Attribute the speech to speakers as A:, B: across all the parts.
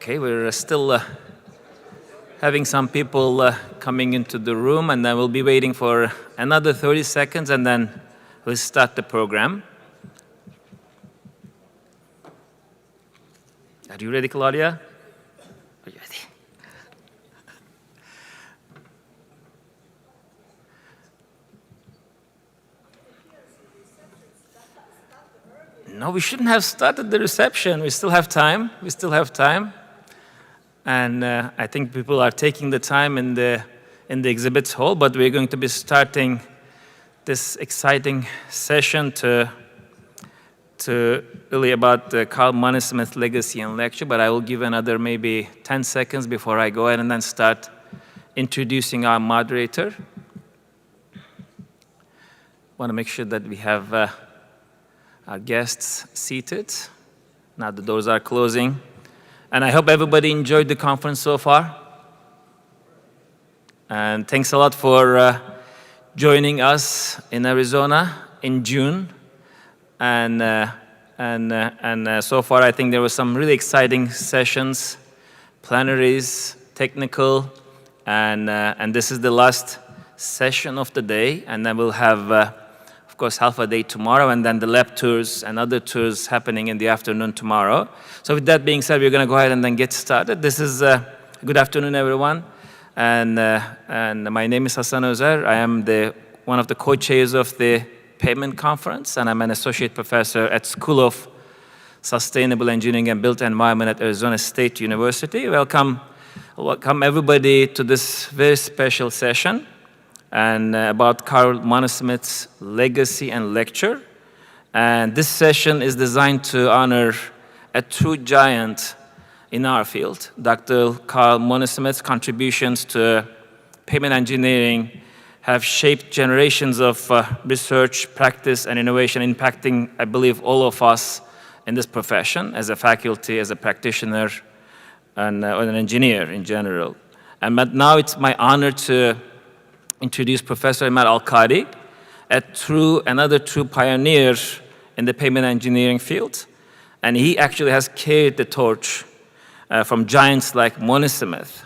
A: Okay, we're still having some people coming into the room, and then we'll be waiting for another 30 seconds, and then we'll start the program. Are you ready, Claudia? Are you ready? No, we shouldn't have started the reception. We still have time. We still have time. And I think people are taking the time in the exhibits hall, but we're going to be starting this exciting session to really about the Carl Monismith Legacy and Lecture, but I will give another maybe 10 seconds before I go ahead and then start introducing our moderator. Want to make sure that we have our guests seated. Now the doors are closing. And I hope everybody enjoyed the conference so far. And thanks a lot for joining us in Arizona in June. And so far, I think there were some really exciting sessions, plenaries, technical, and this is the last session of the day. And then we'll have, of course, Alpha Day tomorrow, and then the lab tours and other tours happening in the afternoon tomorrow. So with that being said, we're going to go ahead and then get started. This is good afternoon, everyone. And my name is Hassan Özer. I am one of the co-chairs of the Pavement Conference, and I'm an associate professor at School of Sustainable Engineering and Built Environment at Arizona State University. Welcome everybody to this very special session and about Carl Monismith's Legacy and Lecture. And this session is designed to honor a true giant in our field, Dr. Carl Monismith's contributions to pavement engineering have shaped generations of research, practice, and innovation, impacting, I believe, all of us in this profession, as a faculty, as a practitioner, and an engineer in general. But now it's my honor to introduce Professor Imad Al-Qadi, another true pioneer in the pavement engineering field. And he actually has carried the torch from giants like Monismith.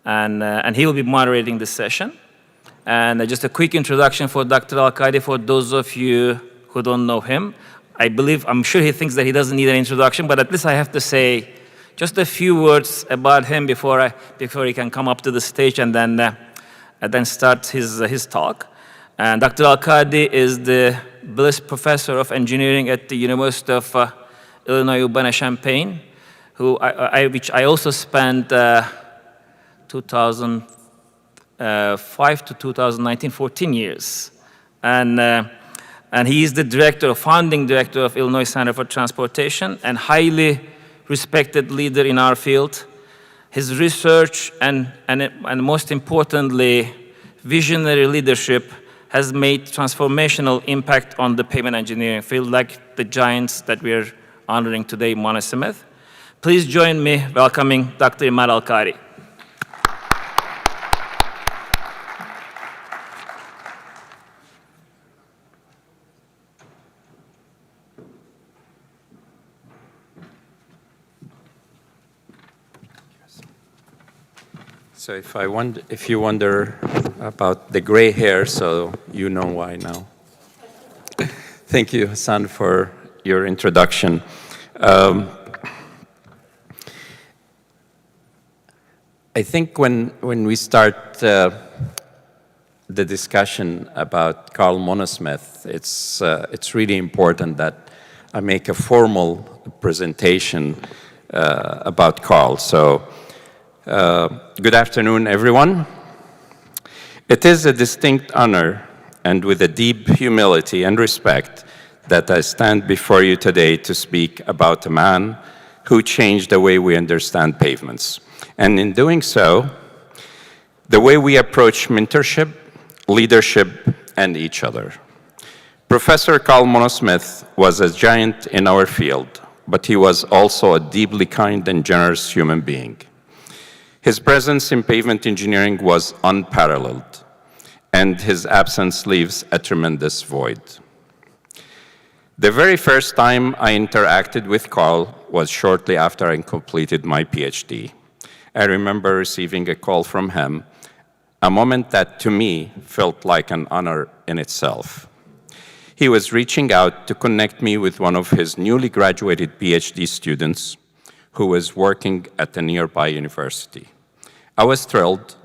A: And he will be moderating this session. And just a quick introduction for Dr. Al-Qadi, for those of you who don't know him. I'm sure he thinks that he doesn't need an introduction, but at least I have to say just a few words about him before he can come up to the stage and then start his talk. And Dr. Al-Qadi is the Bliss Professor of Engineering at the University of Illinois Urbana-Champaign, which I also spent 2005 to 2019, 14 years. And he is the founding director of Illinois Center for Transportation, and highly respected leader in our field. His research and most importantly, visionary leadership has made transformational impact on the pavement engineering field, like the giants that we're honoring today, Monismith. Please join me welcoming Dr. Imad Al-Qadi.
B: So if you wonder about the gray hair, so you know why now. Thank you, Hassan, for your introduction. I think when we start the discussion about Carl Monismith, it's really important that I make a formal presentation about Carl. So. Good afternoon, everyone. It is a distinct honor and with a deep humility and respect that I stand before you today to speak about a man who changed the way we understand pavements. And in doing so, the way we approach mentorship, leadership, and each other. Professor Carl Monismith was a giant in our field, but he was also a deeply kind and generous human being. His presence in pavement engineering was unparalleled, and his absence leaves a tremendous void. The very first time I interacted with Carl was shortly after I completed my PhD. I remember receiving a call from him, a moment that to me felt like an honor in itself. He was reaching out to connect me with one of his newly graduated PhD students who was working at a nearby university. I was thrilled,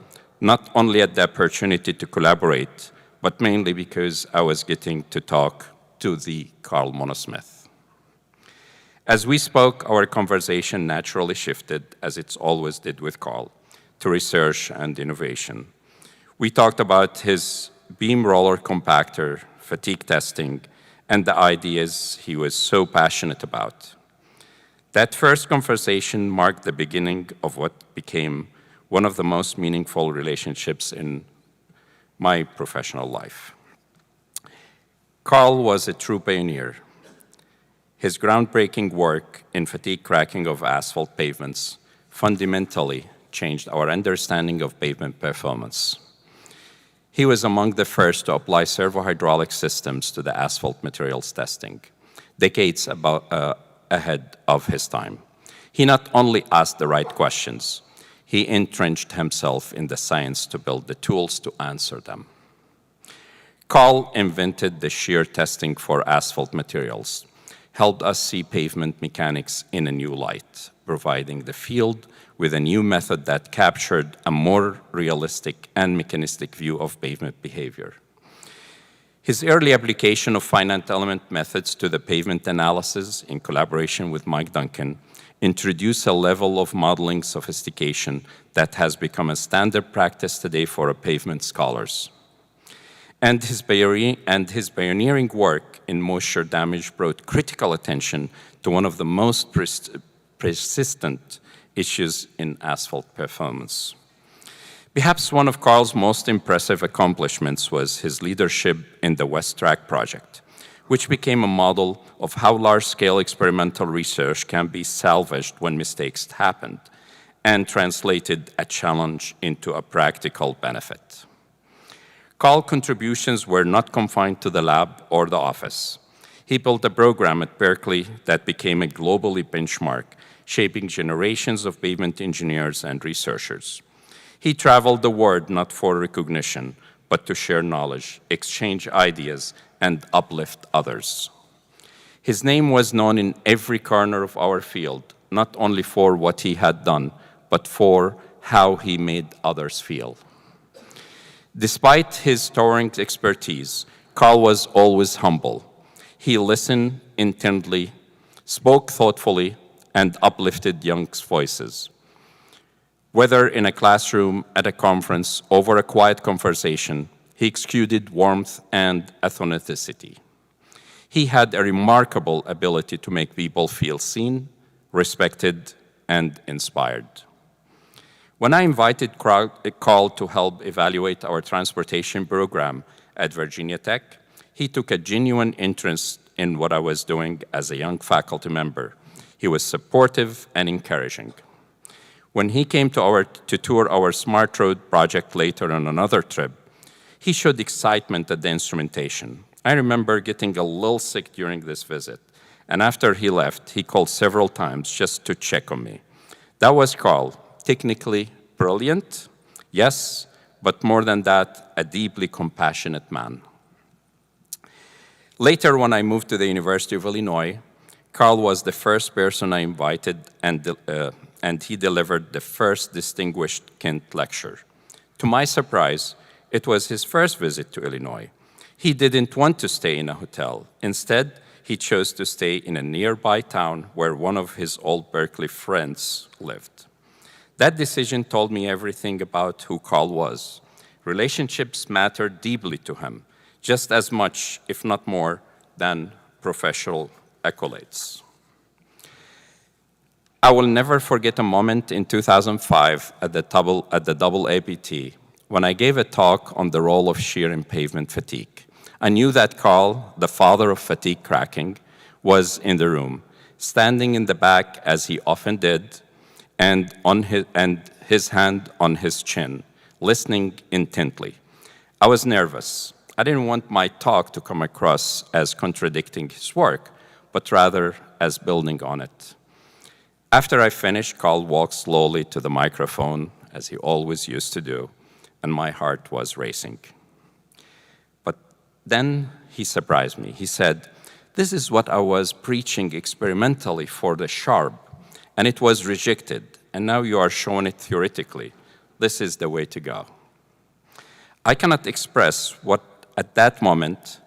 B: not only at the opportunity to collaborate, but mainly because I was getting to talk to the Carl Monismith. As we spoke, our conversation naturally shifted, as it always did with Carl, to research and innovation. We talked about his beam roller compactor, fatigue testing, and the ideas he was so passionate about. That first conversation marked the beginning of what became one of the most meaningful relationships in my professional life. Carl was a true pioneer. His groundbreaking work in fatigue cracking of asphalt pavements fundamentally changed our understanding of pavement performance. He was among the first to apply servo-hydraulic systems to the asphalt materials testing, decades ahead of his time. He not only asked the right questions, he entrenched himself in the science to build the tools to answer them. Carl invented the shear testing for asphalt materials, helped us see pavement mechanics in a new light, providing the field with a new method that captured a more realistic and mechanistic view of pavement behavior. His early application of finite element methods to the pavement analysis in collaboration with Mike Duncan introduced a level of modeling sophistication that has become a standard practice today for pavement scholars. And his pioneering work in moisture damage brought critical attention to one of the most persistent issues in asphalt performance. Perhaps one of Carl's most impressive accomplishments was his leadership in the West Track project, which became a model of how large-scale experimental research can be salvaged when mistakes happened and translated a challenge into a practical benefit. Carl's contributions were not confined to the lab or the office. He built a program at Berkeley that became a globally benchmark, shaping generations of pavement engineers and researchers. He traveled the world not for recognition, but to share knowledge, exchange ideas, and uplift others. His name was known in every corner of our field, not only for what he had done, but for how he made others feel. Despite his towering expertise, Carl was always humble. He listened intently, spoke thoughtfully, and uplifted young voices. Whether in a classroom, at a conference, over a quiet conversation, he exuded warmth and authenticity. He had a remarkable ability to make people feel seen, respected, and inspired. When I invited Carl to help evaluate our transportation program at Virginia Tech, he took a genuine interest in what I was doing as a young faculty member. He was supportive and encouraging. When he came to tour our Smart Road project later on another trip, he showed excitement at the instrumentation. I remember getting a little sick during this visit, and after he left, he called several times just to check on me. That was Carl, technically brilliant, yes, but more than that, a deeply compassionate man. Later, when I moved to the University of Illinois, Carl was the first person I invited, and he delivered the first distinguished Kent lecture. To my surprise, it was his first visit to Illinois. He didn't want to stay in a hotel. Instead, he chose to stay in a nearby town where one of his old Berkeley friends lived. That decision told me everything about who Carl was. Relationships mattered deeply to him, just as much, if not more, than professional accolades. I will never forget a moment in 2005 at the double APT when I gave a talk on the role of shear in pavement fatigue. I knew that Carl, the father of fatigue cracking, was in the room, standing in the back as he often did, and his hand on his chin, listening intently. I was nervous. I didn't want my talk to come across as contradicting his work, but rather as building on it. After I finished, Carl walked slowly to the microphone, as he always used to do, and my heart was racing. But then he surprised me. He said, "This is what I was preaching experimentally for the sharp, and it was rejected, and now you are showing it theoretically. This is the way to go." I cannot express at that moment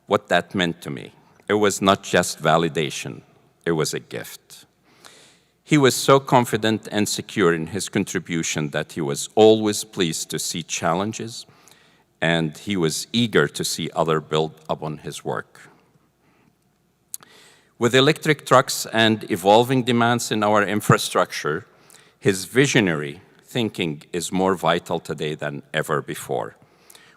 B: what that meant to me. It was not just validation, it was a gift. He was so confident and secure in his contribution that he was always pleased to see challenges, and he was eager to see others build upon his work. With electric trucks and evolving demands in our infrastructure, his visionary thinking is more vital today than ever before.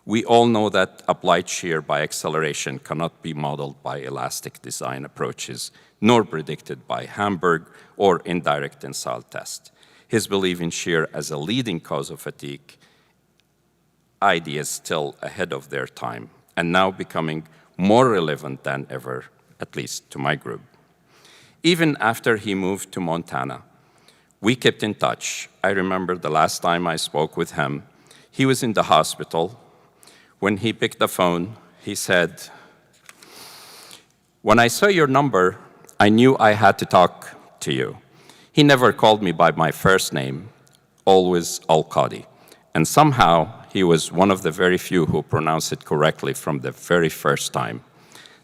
B: We all know that applied shear by acceleration cannot be modeled by elastic design approaches, nor predicted by Hamburg or indirect tensile test. His belief in shear as a leading cause of fatigue ideas still ahead of their time, and now becoming more relevant than ever, at least to my group. Even after he moved to Montana, we kept in touch. I remember the last time I spoke with him, he was in the hospital. When he picked the phone, he said, "When I saw your number, I knew I had to talk to you." He never called me by my first name, always Al-Qadi. And somehow, he was one of the very few who pronounced it correctly from the very first time.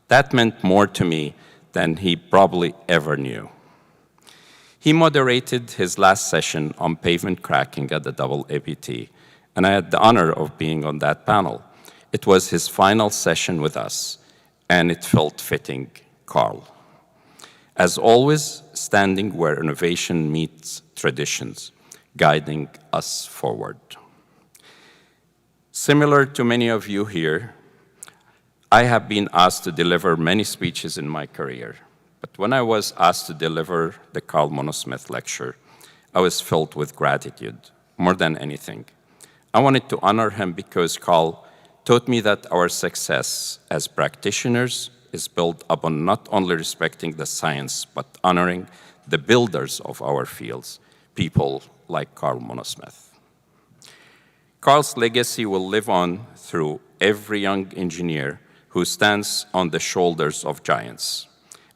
B: That meant more to me than he probably ever knew. He moderated his last session on pavement cracking at the AAPT, and I had the honor of being on that panel. It was his final session with us, and it felt fitting, Carl. As always, standing where innovation meets traditions, guiding us forward. Similar to many of you here, I have been asked to deliver many speeches in my career, but when I was asked to deliver the Carl Monismith Lecture, I was filled with gratitude, more than anything. I wanted to honor him because Carl taught me that our success as practitioners is built upon not only respecting the science, but honoring the builders of our fields, people like Carl Monismith. Carl's legacy will live on through every young engineer who stands on the shoulders of giants.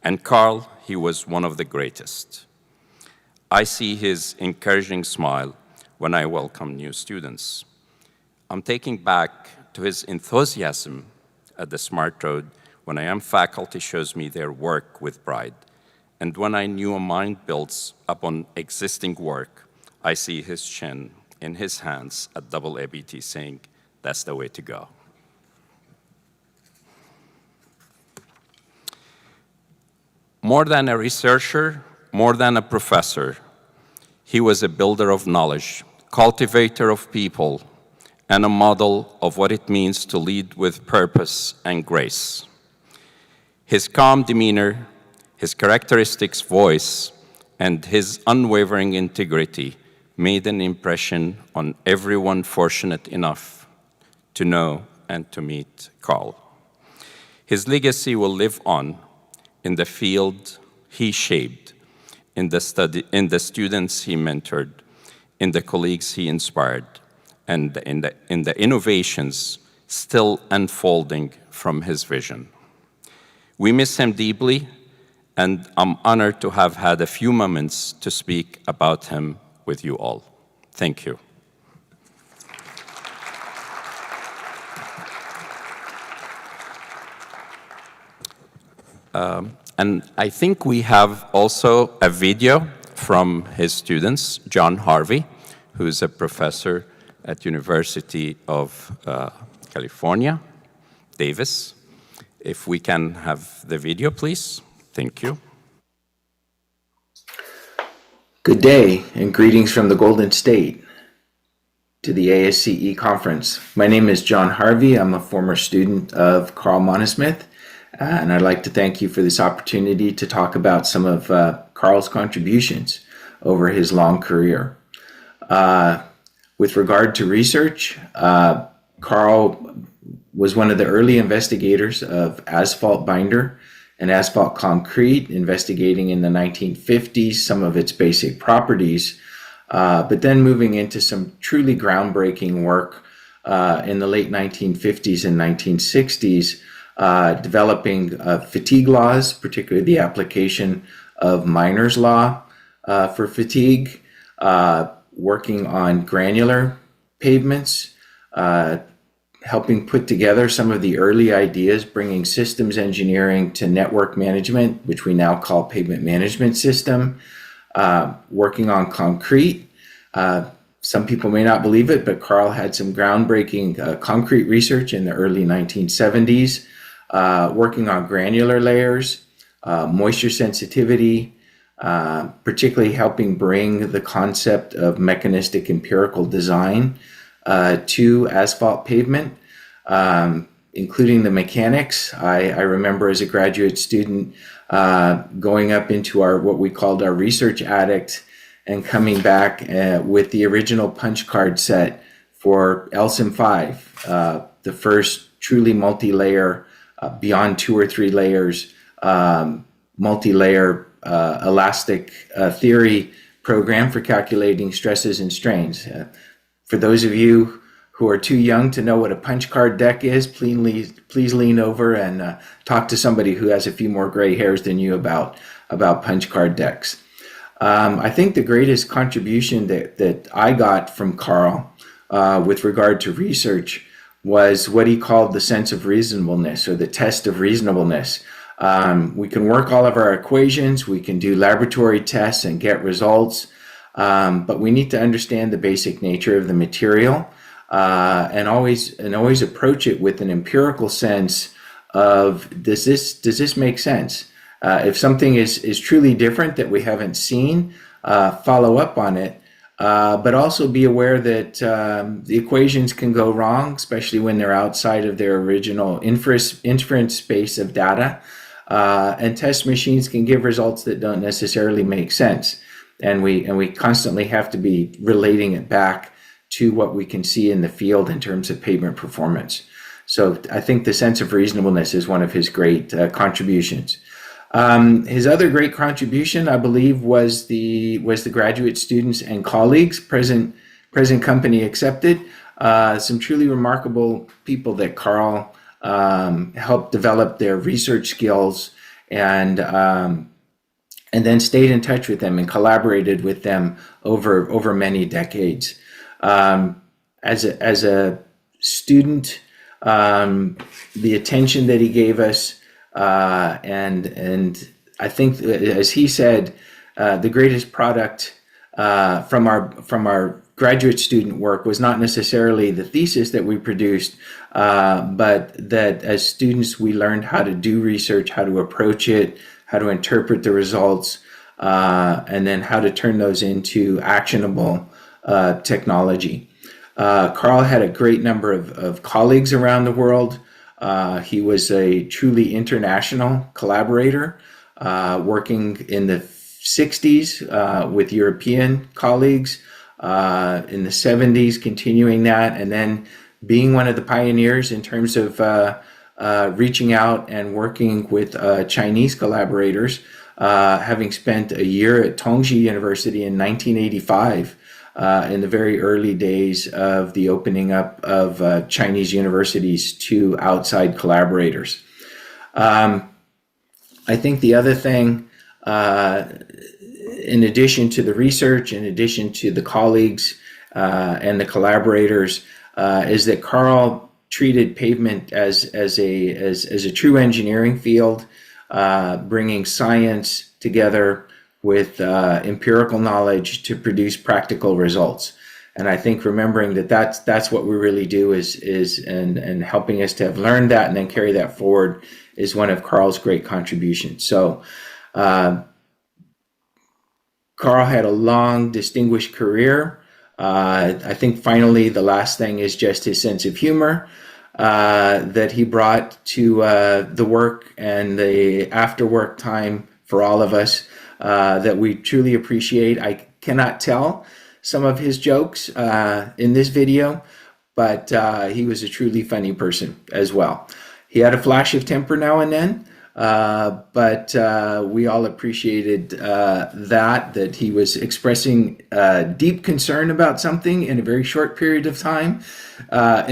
B: And Carl, he was one of the greatest. I see his encouraging smile when I welcome new students. I'm taken back to his enthusiasm at the Smart Road when a young faculty shows me their work with pride. And when I knew a mind builds upon existing work, I see his chin in his hands at AAPT saying, "That's the way to go." More than a researcher, more than a professor, he was a builder of knowledge, cultivator of people, and a model of what it means to lead with purpose and grace. His calm demeanor, his characteristic voice, and his unwavering integrity made an impression on everyone fortunate enough to know and to meet Carl. His legacy will live on in the field he shaped, in the students he mentored, in the colleagues he inspired, and in the innovations still unfolding from his vision. We miss him deeply, and I'm honored to have had a few moments to speak about him with you all. Thank you. And I think we have also a video from his students, John Harvey, who is a professor at University of California, Davis. If we can have the video, please. Thank you.
C: Good day, and greetings from the Golden State to the ASCE conference. My name is John Harvey. I'm a former student of Carl Monismith, and I'd like to thank you for this opportunity to talk about some of Carl's contributions over his long career. With regard to research, Carl was one of the early investigators of asphalt binder and asphalt concrete, investigating in the 1950s some of its basic properties, but then moving into some truly groundbreaking work in the late 1950s and 1960s, developing fatigue laws, particularly the application of Miner's law for fatigue, working on granular pavements, helping put together some of the early ideas, bringing systems engineering to network management, which we now call pavement management system, working on concrete. Some people may not believe it, but Carl had some groundbreaking concrete research in the early 1970s, working on granular layers, moisture sensitivity, particularly helping bring the concept of mechanistic-empirical design to asphalt pavement, including the mechanics. I remember as a graduate student going up into what we called our research attic and coming back with the original punch card set for LSIM 5, the first truly multi-layer, beyond 2 or 3 layers, multi-layer elastic theory program for calculating stresses and strains. For those of you who are too young to know what a punch card deck is, please lean over and talk to somebody who has a few more gray hairs than you about punch card decks. I think the greatest contribution that I got from Carl with regard to research was what he called the sense of reasonableness, or the test of reasonableness. We can work all of our equations, we can do laboratory tests and get results, but we need to understand the basic nature of the material and always approach it with an empirical sense of, does this make sense? If something is truly different that we haven't seen, follow up on it, but also be aware that the equations can go wrong, especially when they're outside of their original inference space of data, and test machines can give results that don't necessarily make sense. And we constantly have to be relating it back to what we can see in the field in terms of pavement performance. So I think the sense of reasonableness is one of his great contributions. His other great contribution, I believe, was the graduate students and colleagues, present company accepted, some truly remarkable people that Carl helped develop their research skills, and then stayed in touch with them and collaborated with them over many decades. As a student, the attention that he gave us, and I think, as he said, the greatest product from our graduate student work was not necessarily the thesis that we produced, but that as students we learned how to do research, how to approach it, how to interpret the results, and then how to turn those into actionable technology. Carl had a great number of colleagues around the world. He was a truly international collaborator, working in the 60s with European colleagues, in the 70s continuing that, and then being one of the pioneers in terms of reaching out and working with Chinese collaborators, having spent a year at Tongji University in 1985, in the very early days of the opening up of Chinese universities to outside collaborators. I think the other thing, in addition to the research, in addition to the colleagues and the collaborators, is that Carl treated pavement as a true engineering field, bringing science together with empirical knowledge to produce practical results. And I think remembering that that's what we really do and helping us to have learned that and then carry that forward is one of Carl's great contributions. So Carl had a long, distinguished career. I think finally the last thing is just his sense of humor that he brought to the work and the after work time for all of us, that we truly appreciate. I cannot tell some of his jokes in this video, but he was a truly funny person as well. He had a flash of temper now and then, but we all appreciated that he was expressing deep concern about something in a very short period of time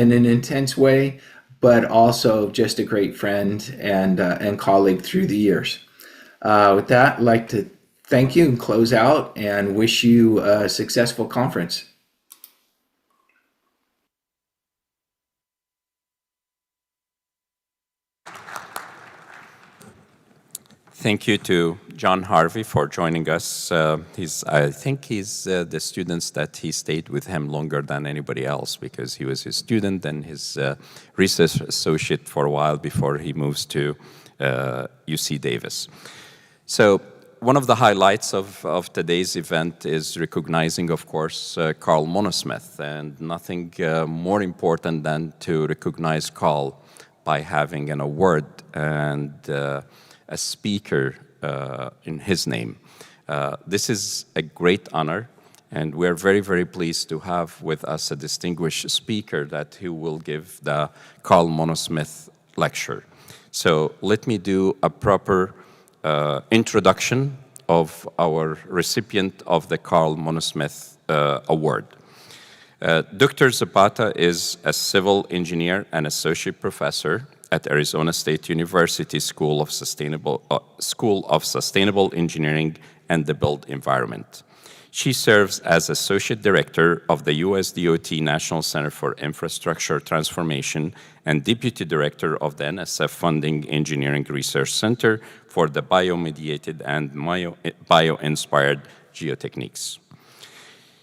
C: in an intense way, but also just a great friend and colleague through the years. With that, I'd like to thank you and close out and wish you a successful conference.
B: Thank you to John Harvey for joining us. I think he's the students that he stayed with him longer than anybody else, because he was his student and his research associate for a while before he moves to UC Davis. So one of the highlights of today's event is recognizing, of course, Carl Monismith, and nothing more important than to recognize Carl by having an award and a speaker in his name. This is a great honor, and we're very, very pleased to have with us a distinguished speaker that who will give the Carl Monismith Lecture. So let me do a proper introduction of our recipient of the Carl Monismith Award. Dr. Zapata is a civil engineer and associate professor at Arizona State University School of Sustainable Engineering and the Built Environment. She serves as Associate Director of the U.S. DOT National Center for Infrastructure Transformation and Deputy Director of the NSF Funding Engineering Research Center for the Biomediated and Bio-Inspired Geotechniques.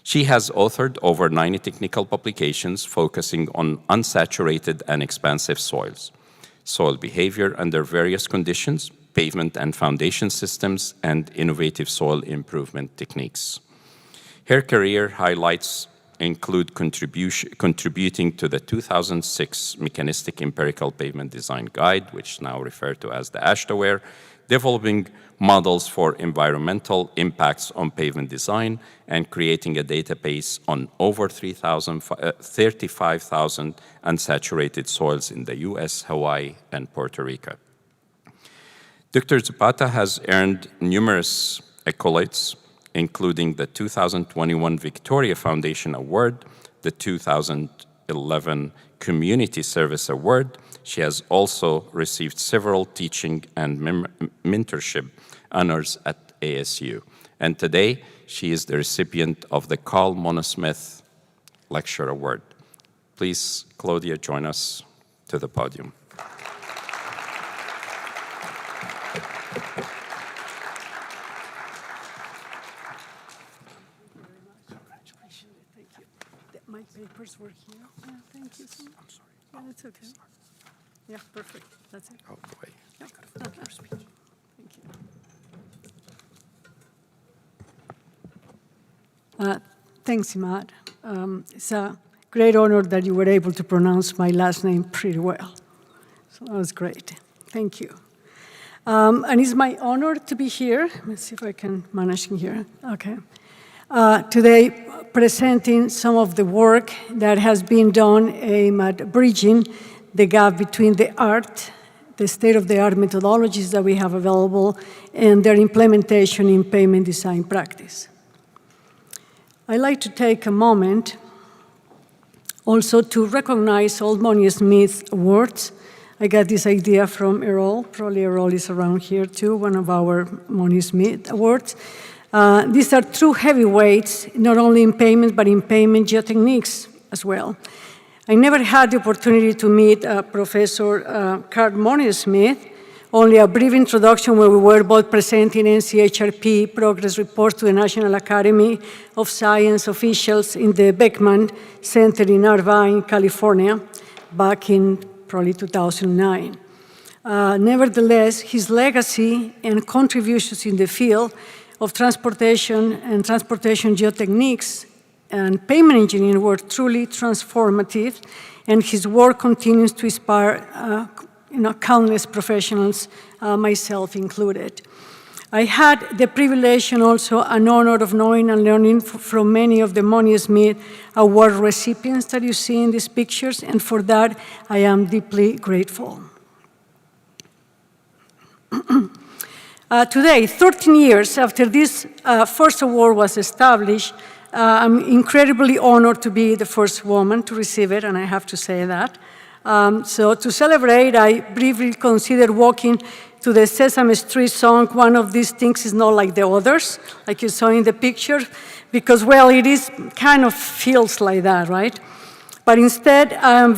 B: She has authored over 90 technical publications focusing on unsaturated and expansive soils, soil behavior under various conditions, pavement and foundation systems, and innovative soil improvement techniques. Her career highlights include contributing to the 2006 Mechanistic-Empirical Pavement Design Guide, which is now referred to as the ASHTOWARE, developing models for environmental impacts on pavement design, and creating a database on over 35,000 unsaturated soils in the US, Hawaii, and Puerto Rico. Dr. Zapata has earned numerous accolades, including the 2021 Victoria Foundation Award, the 2011 Community Service Award. She has also received several teaching and mentorship honors at ASU. And today, she is the recipient of the Carl Monismith Lecture Award. Please, Claudia, join us to the podium.
D: My papers were here. Yeah, thank you so much. I'm sorry. Yeah, that's okay. Yeah, perfect. That's it.
B: Oh, boy.
D: Yeah. Okay. Thank you. Thanks, Imad. It's a great honor that you were able to pronounce my last name pretty well. So that was great. Thank you. And it's my honor to be here. Let's see if I can manage in here. Okay. Today, presenting some of the work that has been done aimed at bridging the gap between the state-of-the-art methodologies that we have available, and their implementation in pavement design practice. I'd like to take a moment also to recognize all Monismith Awards. I got this idea from Errol. Probably Errol is around here too, one of our Monismith Awards. These are true heavyweights, not only in pavement, but in pavement geotechniques as well. I never had the opportunity to meet Professor Carl Monismith, only a brief introduction where we were both presenting NCHRP progress reports to the National Academy of Science officials in the Beckman Center in Irvine, California, back in probably 2009. Nevertheless, his legacy and contributions in the field of transportation and transportation geotechniques and pavement engineering were truly transformative, and his work continues to inspire countless professionals, myself included. I had the privilege and also an honor of knowing and learning from many of the Monismith Award recipients that you see in these pictures, and for that, I am deeply grateful. Today, 13 years after this first award was established, I'm incredibly honored to be the first woman to receive it, and I have to say that. So to celebrate, I briefly considered walking to the Sesame Street song. One of these things is not like the others, like you saw in the picture, because, well, it is kind of feels like that, right? But instead, I'm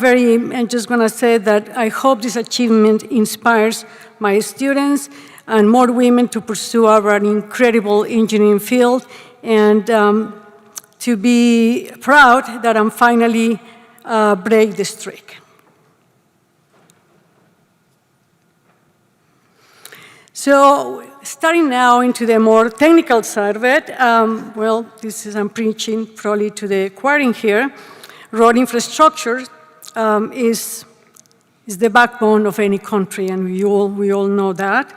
D: just going to say that I hope this achievement inspires my students and more women to pursue our incredible engineering field, and to be proud that I'm finally break the streak. So starting now into the more technical side of it, well, I'm preaching probably to the choir in here. Road infrastructure is the backbone of any country, and we all know that,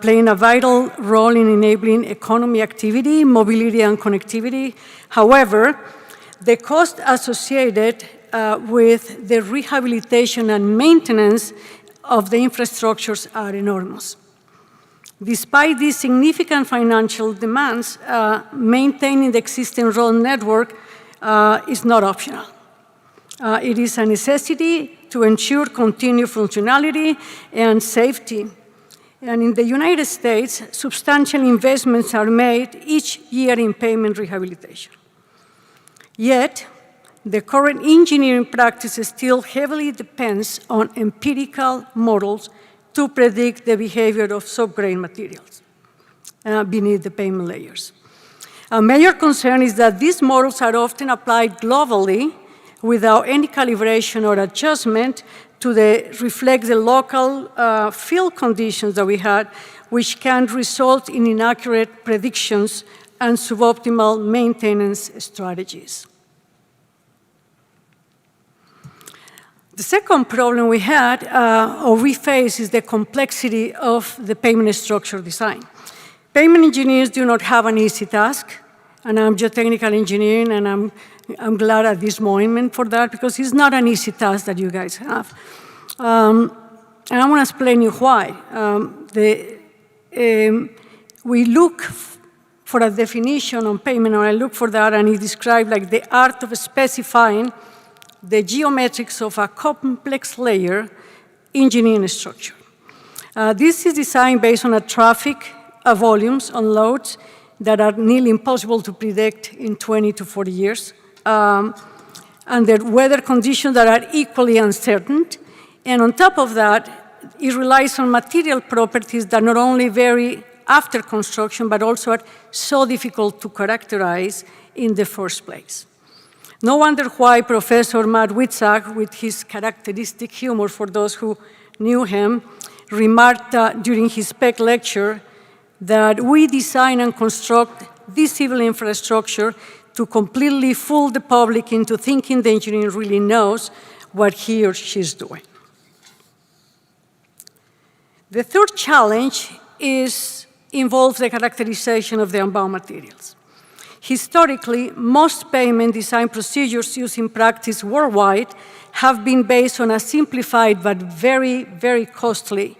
D: playing a vital role in enabling economy activity, mobility, and connectivity. However, the costs associated with the rehabilitation and maintenance of the infrastructures are enormous. Despite these significant financial demands, maintaining the existing road network is not optional. It is a necessity to ensure continued functionality and safety. And in the United States, substantial investments are made each year in pavement rehabilitation. Yet, the current engineering practice still heavily depends on empirical models to predict the behavior of subgrade materials beneath the pavement layers. A major concern is that these models are often applied globally without any calibration or adjustment to reflect the local field conditions that we had, which can result in inaccurate predictions and suboptimal maintenance strategies. The second problem we had, or we face, is the complexity of the pavement structure design. Pavement engineers do not have an easy task, and I'm geotechnical engineering, and I'm glad at this moment for that, because it's not an easy task that you guys have. And I want to explain you why. We look for a definition on pavement, or I look for that, and it describes like the art of specifying the geometrics of a complex layer engineering structure. This is designed based on a traffic volumes on loads that are nearly impossible to predict in 20 to 40 years, and the weather conditions that are equally uncertain. And on top of that, it relies on material properties that not only vary after construction, but also are so difficult to characterize in the first place. No wonder why Professor Matt Witzak, with his characteristic humor for those who knew him, remarked during his Spec lecture that we design and construct this civil infrastructure to completely fool the public into thinking the engineer really knows what he or she is doing. The third challenge involves the characterization of the unbound materials. Historically, most pavement design procedures used in practice worldwide have been based on a simplified but very, very costly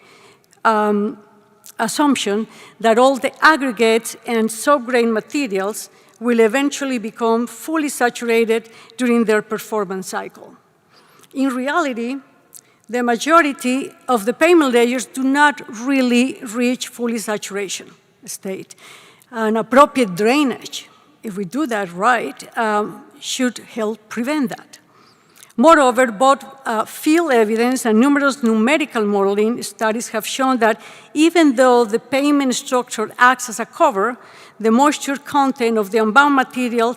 D: assumption that all the aggregates and subgrade materials will eventually become fully saturated during their performance cycle. In reality, the majority of the pavement layers do not really reach fully saturation state. An appropriate drainage, if we do that right, should help prevent that. Moreover, both field evidence and numerous numerical modeling studies have shown that even though the pavement structure acts as a cover, the moisture content of the unbound material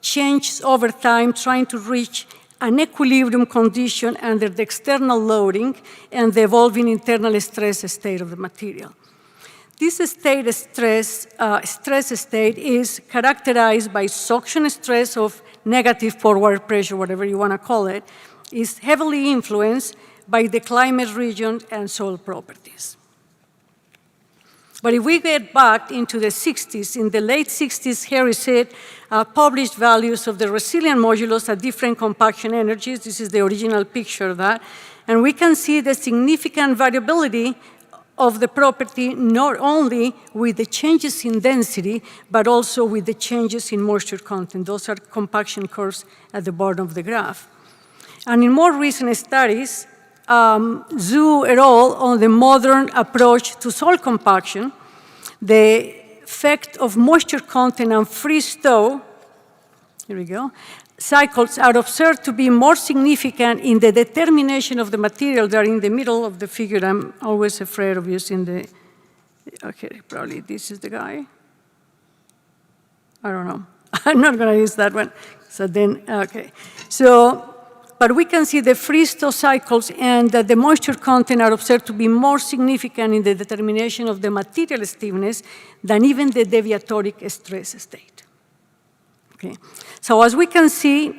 D: changes over time, trying to reach an equilibrium condition under the external loading and the evolving internal stress state of the material. This stress state is characterized by suction stress of negative forward pressure, whatever you want to call it, is heavily influenced by the climate region and soil properties. But if we get back into the 60s, in the late 60s, Harry said, published values of the resilient modulus at different compaction energies. This is the original picture of that. And we can see the significant variability of the property, not only with the changes in density, but also with the changes in moisture content. Those are compaction curves at the bottom of the graph. And in more recent studies, Zhu et al. On the modern approach to soil compaction, the effect of moisture content and freeze-thaw, here we go, cycles are observed to be more significant in the determination of the material. They're in the middle of the figure. I'm always afraid of using the, okay, probably this is the guy. I don't know. I'm not going to use that one. So then, okay. So, but we can see the freeze-thaw cycles and that the moisture content are observed to be more significant in the determination of the material stiffness than even the deviatoric stress state. Okay. So as we can see,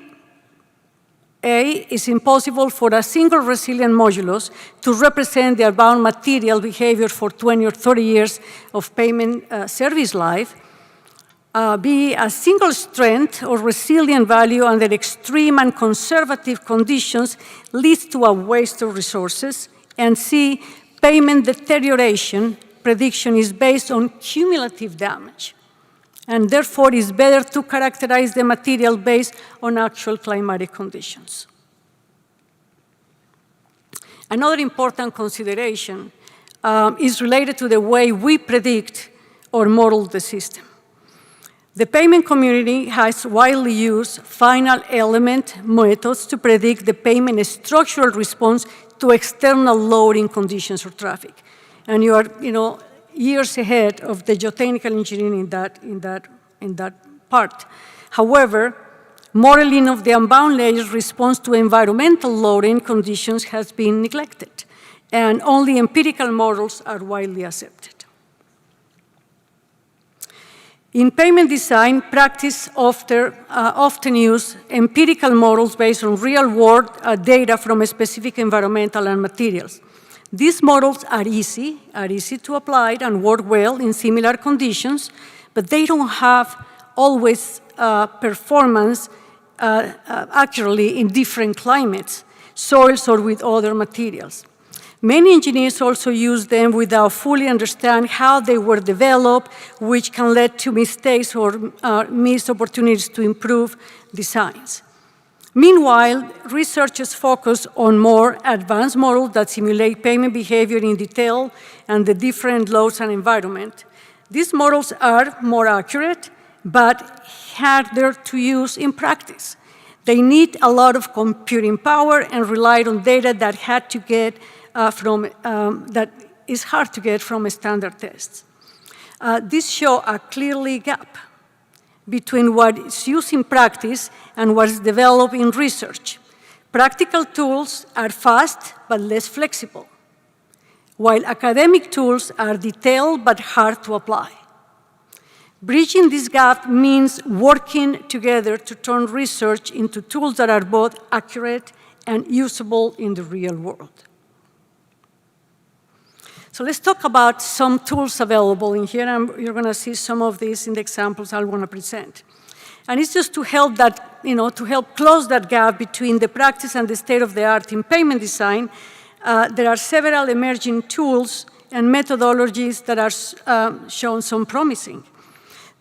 D: it's impossible for a single resilient modulus to represent the abound material behavior for 20 or 30 years of pavement service life. B, a single strength or resilient value under extreme and conservative conditions leads to a waste of resources. And C, pavement deterioration prediction is based on cumulative damage. And therefore, it's better to characterize the material based on actual climatic conditions. Another important consideration is related to the way we predict or model the system. The pavement community has widely used final element methods to predict the pavement structural response to external loading conditions or traffic. And you are, years ahead of the geotechnical engineering in that part. However, modeling of the unbound layers response to environmental loading conditions has been neglected, and only empirical models are widely accepted. In pavement design, practice often use empirical models based on real-world data from specific environmental and materials. These models are easy to apply and work well in similar conditions, but they don't have always performance accurately in different climates, soils, or with other materials. Many engineers also use them without fully understanding how they were developed, which can lead to mistakes or missed opportunities to improve designs. Meanwhile, researchers focus on more advanced models that simulate pavement behavior in detail and the different loads and environment. These models are more accurate, but harder to use in practice. They need a lot of computing power and rely on data that that is hard to get from standard tests. These show a clearly gap between what is used in practice and what is developed in research. Practical tools are fast but less flexible, while academic tools are detailed but hard to apply. Bridging this gap means working together to turn research into tools that are both accurate and usable in the real world. So let's talk about some tools available in here, and you're going to see some of these in the examples I want to present. And it's just to help that, to help close that gap between the practice and the state of the art in pavement design. There are several emerging tools and methodologies that are shown some promising.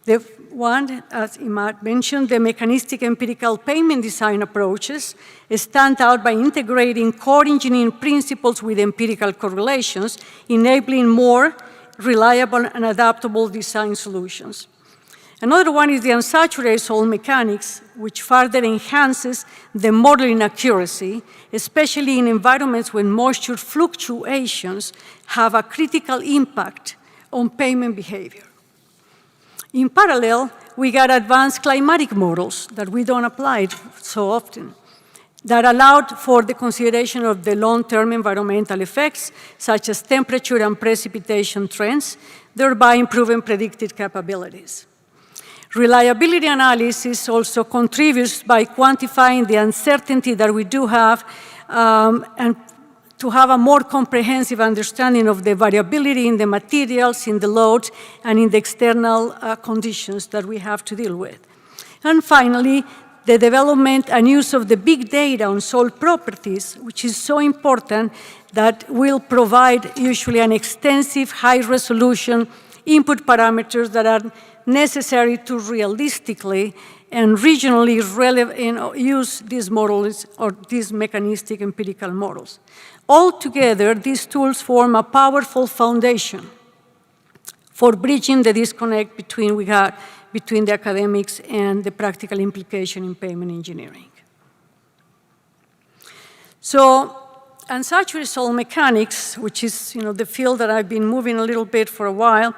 D: The one, as Imad mentioned, the mechanistic-empirical pavement design approaches stand out by integrating core engineering principles with empirical correlations, enabling more reliable and adaptable design solutions. Another one is the unsaturated soil mechanics, which further enhances the modeling accuracy, especially in environments when moisture fluctuations have a critical impact on pavement behavior. In parallel, we got advanced climatic models that we don't apply so often, that allowed for the consideration of the long-term environmental effects, such as temperature and precipitation trends, thereby improving predictive capabilities. Reliability analysis also contributes by quantifying the uncertainty that we do have and to have a more comprehensive understanding of the variability in the materials, in the loads, and in the external conditions that we have to deal with. And finally, the development and use of the big data on soil properties, which is so important that will provide usually an extensive, high-resolution input parameters that are necessary to realistically and regionally use these models or these mechanistic empirical models. Altogether, these tools form a powerful foundation for bridging the disconnect between the academics and the practical implication in pavement engineering. So, unsaturated soil mechanics, which is the field that I've been moving a little bit for a while,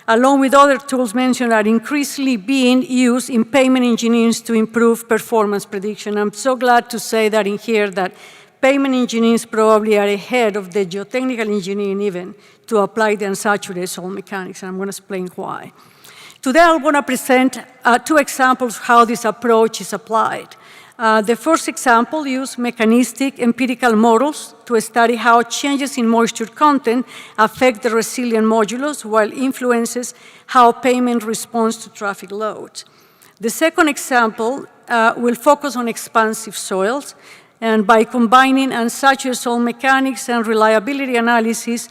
D: along with other tools mentioned, are increasingly being used in pavement engineering to improve performance prediction. I'm so glad to say that in here that pavement engineers probably are ahead of the geotechnical engineering even to apply the unsaturated soil mechanics, and I'm going to explain why. Today, I'm going to present 2 examples of how this approach is applied. The first example uses mechanistic-empirical models to study how changes in moisture content affect the resilient modulus, while influences how pavement responds to traffic loads. The second example will focus on expansive soils, and by combining unsaturated soil mechanics and reliability analysis,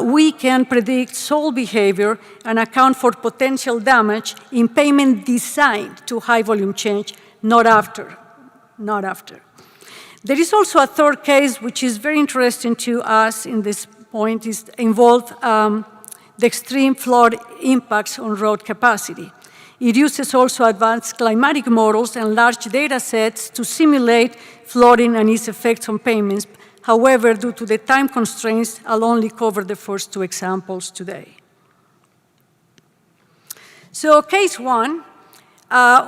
D: we can predict soil behavior and account for potential damage in pavement designed to high volume change, not after. There is also a third case which is very interesting to us in this point, involves the extreme flood impacts on road capacity. It uses also advanced climatic models and large data sets to simulate flooding and its effects on pavements. However, due to the time constraints, I'll only cover the first 2 examples today. So case 1,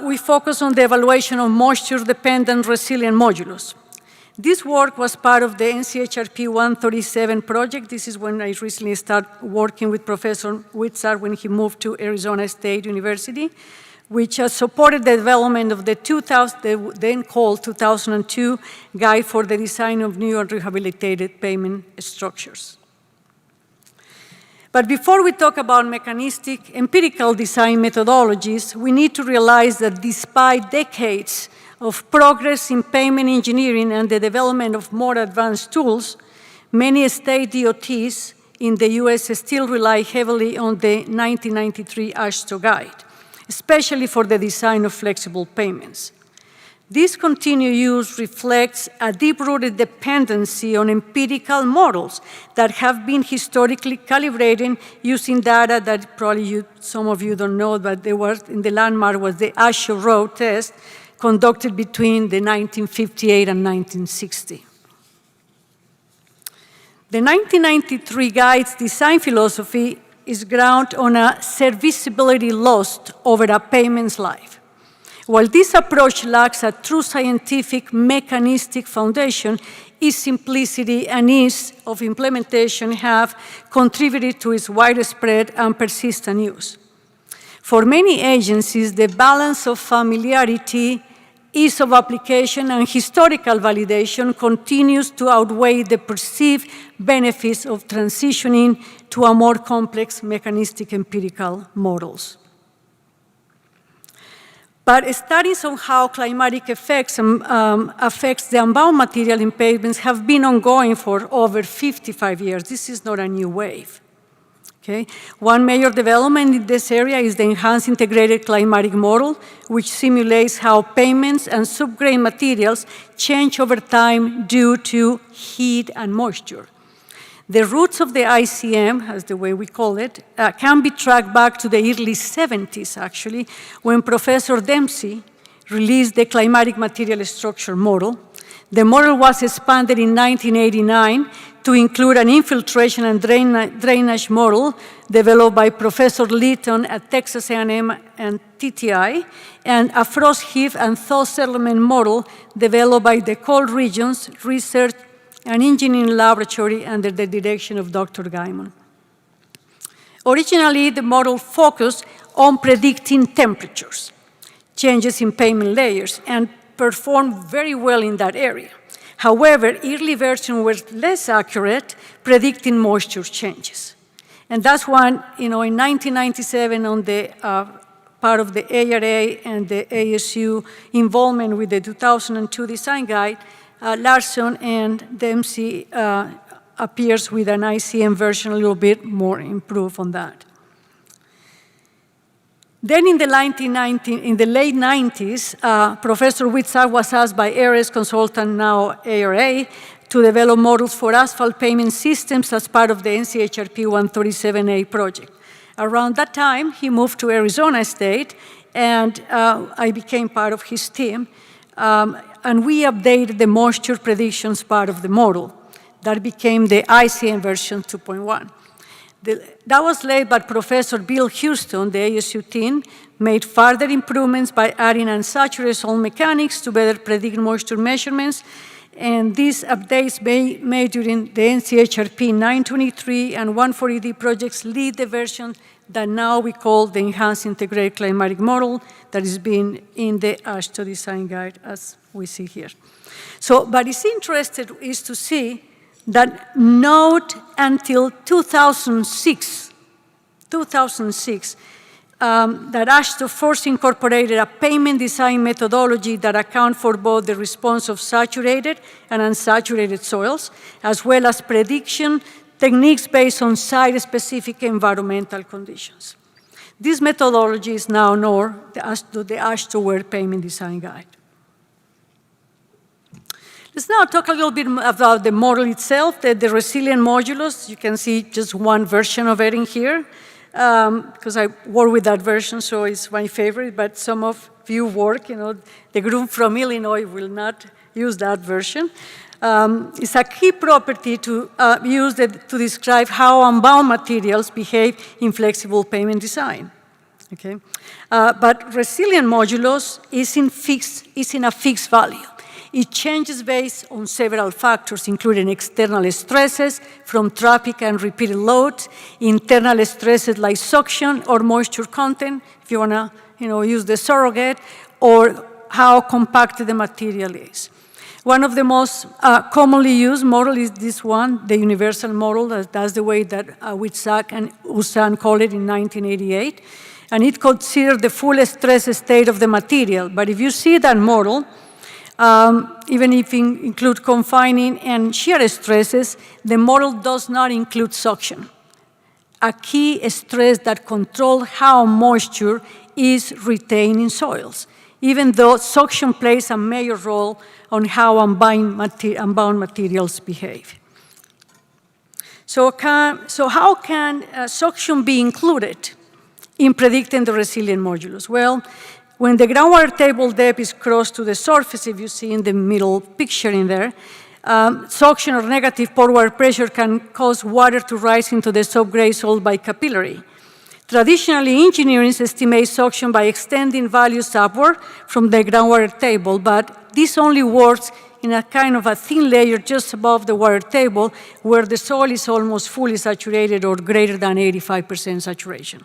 D: we focus on the evaluation of moisture-dependent resilient modulus. This work was part of the NCHRP 137 project. This is when I recently started working with Professor Witzar when he moved to Arizona State University, which has supported the development of the then called 2002 Guide for the Design of New and Rehabilitated Pavement Structures. But before we talk about mechanistic empirical design methodologies, we need to realize that despite decades of progress in pavement engineering and the development of more advanced tools, many state DOTs in the US still rely heavily on the 1993 ASCE Guide, especially for the design of flexible pavements. This continued use reflects a deep-rooted dependency on empirical models that have been historically calibrated using data that probably some of you don't know, but they were in the landmark was the ASCE road test conducted between the 1958 and 1960. The 1993 Guide's design philosophy is grounded on a serviceability lost over a pavement's life. While this approach lacks a true scientific mechanistic foundation, its simplicity and ease of implementation have contributed to its widespread and persistent use. For many agencies, the balance of familiarity, ease of application, and historical validation continues to outweigh the perceived benefits of transitioning to a more complex mechanistic empirical models. But studies on how climatic effects affects the unbound material in pavements have been ongoing for over 55 years. This is not a new wave. Okay? One major development in this area is the enhanced integrated climatic model, which simulates how pavements and subgrade materials change over time due to heat and moisture. The roots of the ICM, as the way we call it, can be tracked back to the early 70s, actually, when Professor Dempsey released the climatic material structure model. The model was expanded in 1989 to include an infiltration and drainage model developed by Professor Litton at Texas A&M and TTI, and a frost heave and thaw settlement model developed by the Cold Regions Research and Engineering Laboratory under the direction of Dr. Gaiman. Originally, the model focused on predicting temperatures, changes in pavement layers, and performed very well in that area. However, early versions were less accurate, predicting moisture changes. And that's when, in 1997, on the part of the ARA and the ASU involvement with the 2002 design guide, Larson and Dempsey appears with an ICM version a little bit more improved on that. Then in the late 90s, Professor Witzak was asked by ARES consultant, now ARA, to develop models for asphalt pavement systems as part of the NCHRP 137A project. Around that time, he moved to Arizona State, and I became part of his team. And we updated the moisture predictions part of the model. That became the ICM version 2.1. That was led by Professor Bill Houston, the ASU team, made further improvements by adding unsaturated soil mechanics to better predict moisture measurements. And these updates made during the NCHRP 923 and 140D projects lead the version that now we call the Enhanced Integrated Climatic Model that is being in the AASHTO design guide, as we see here. So, but it's interesting is to see that not until 2006, that AASHTO first incorporated a pavement design methodology that account for both the response of saturated and unsaturated soils, as well as prediction techniques based on site-specific environmental conditions. This methodology is now known as the AASHTO Ware Pavement Design Guide. Let's now talk a little bit about the model itself, the resilient modulus. You can see just one version of it in here, because I work with that version, so it's my favorite, but some of you work, the group from Illinois will not use that version. It's a key property to use to describe how unbound materials behave in flexible pavement design. Okay? But resilient modulus is in a fixed value. It changes based on several factors, including external stresses from traffic and repeated loads, internal stresses like suction or moisture content, if you want to use the surrogate, or how compacted the material is. One of the most commonly used models is this one, the universal model. That's the way that Witzak and Usan called it in 1988. And it considers the full stress state of the material. But if you see that model, even if you include confining and shear stresses, the model does not include suction, a key stress that controls how moisture is retained in soils, even though suction plays a major role on how unbound materials behave. So how can suction be included in predicting the resilient modulus? Well, when the groundwater table depth is close to the surface, if you see in the middle picture in there, suction or negative pore water pressure can cause water to rise into the subgrade soil by capillary. Traditionally, engineering estimates suction by extending values upward from the groundwater table, but this only works in a kind of a thin layer just above the water table where the soil is almost fully saturated or greater than 85% saturation.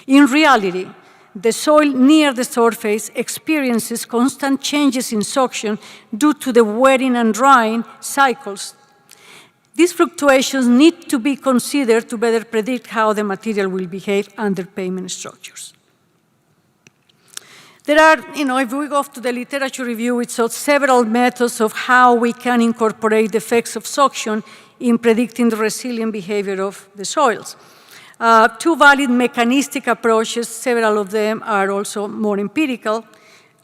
D: In reality, the soil near the surface experiences constant changes in suction due to the wetting and drying cycles. These fluctuations need to be considered to better predict how the material will behave under pavement structures. There are, if we go to the literature review, it shows several methods of how we can incorporate the effects of suction in predicting the resilient behavior of the soils. Two valid mechanistic approaches, several of them are also more empirical,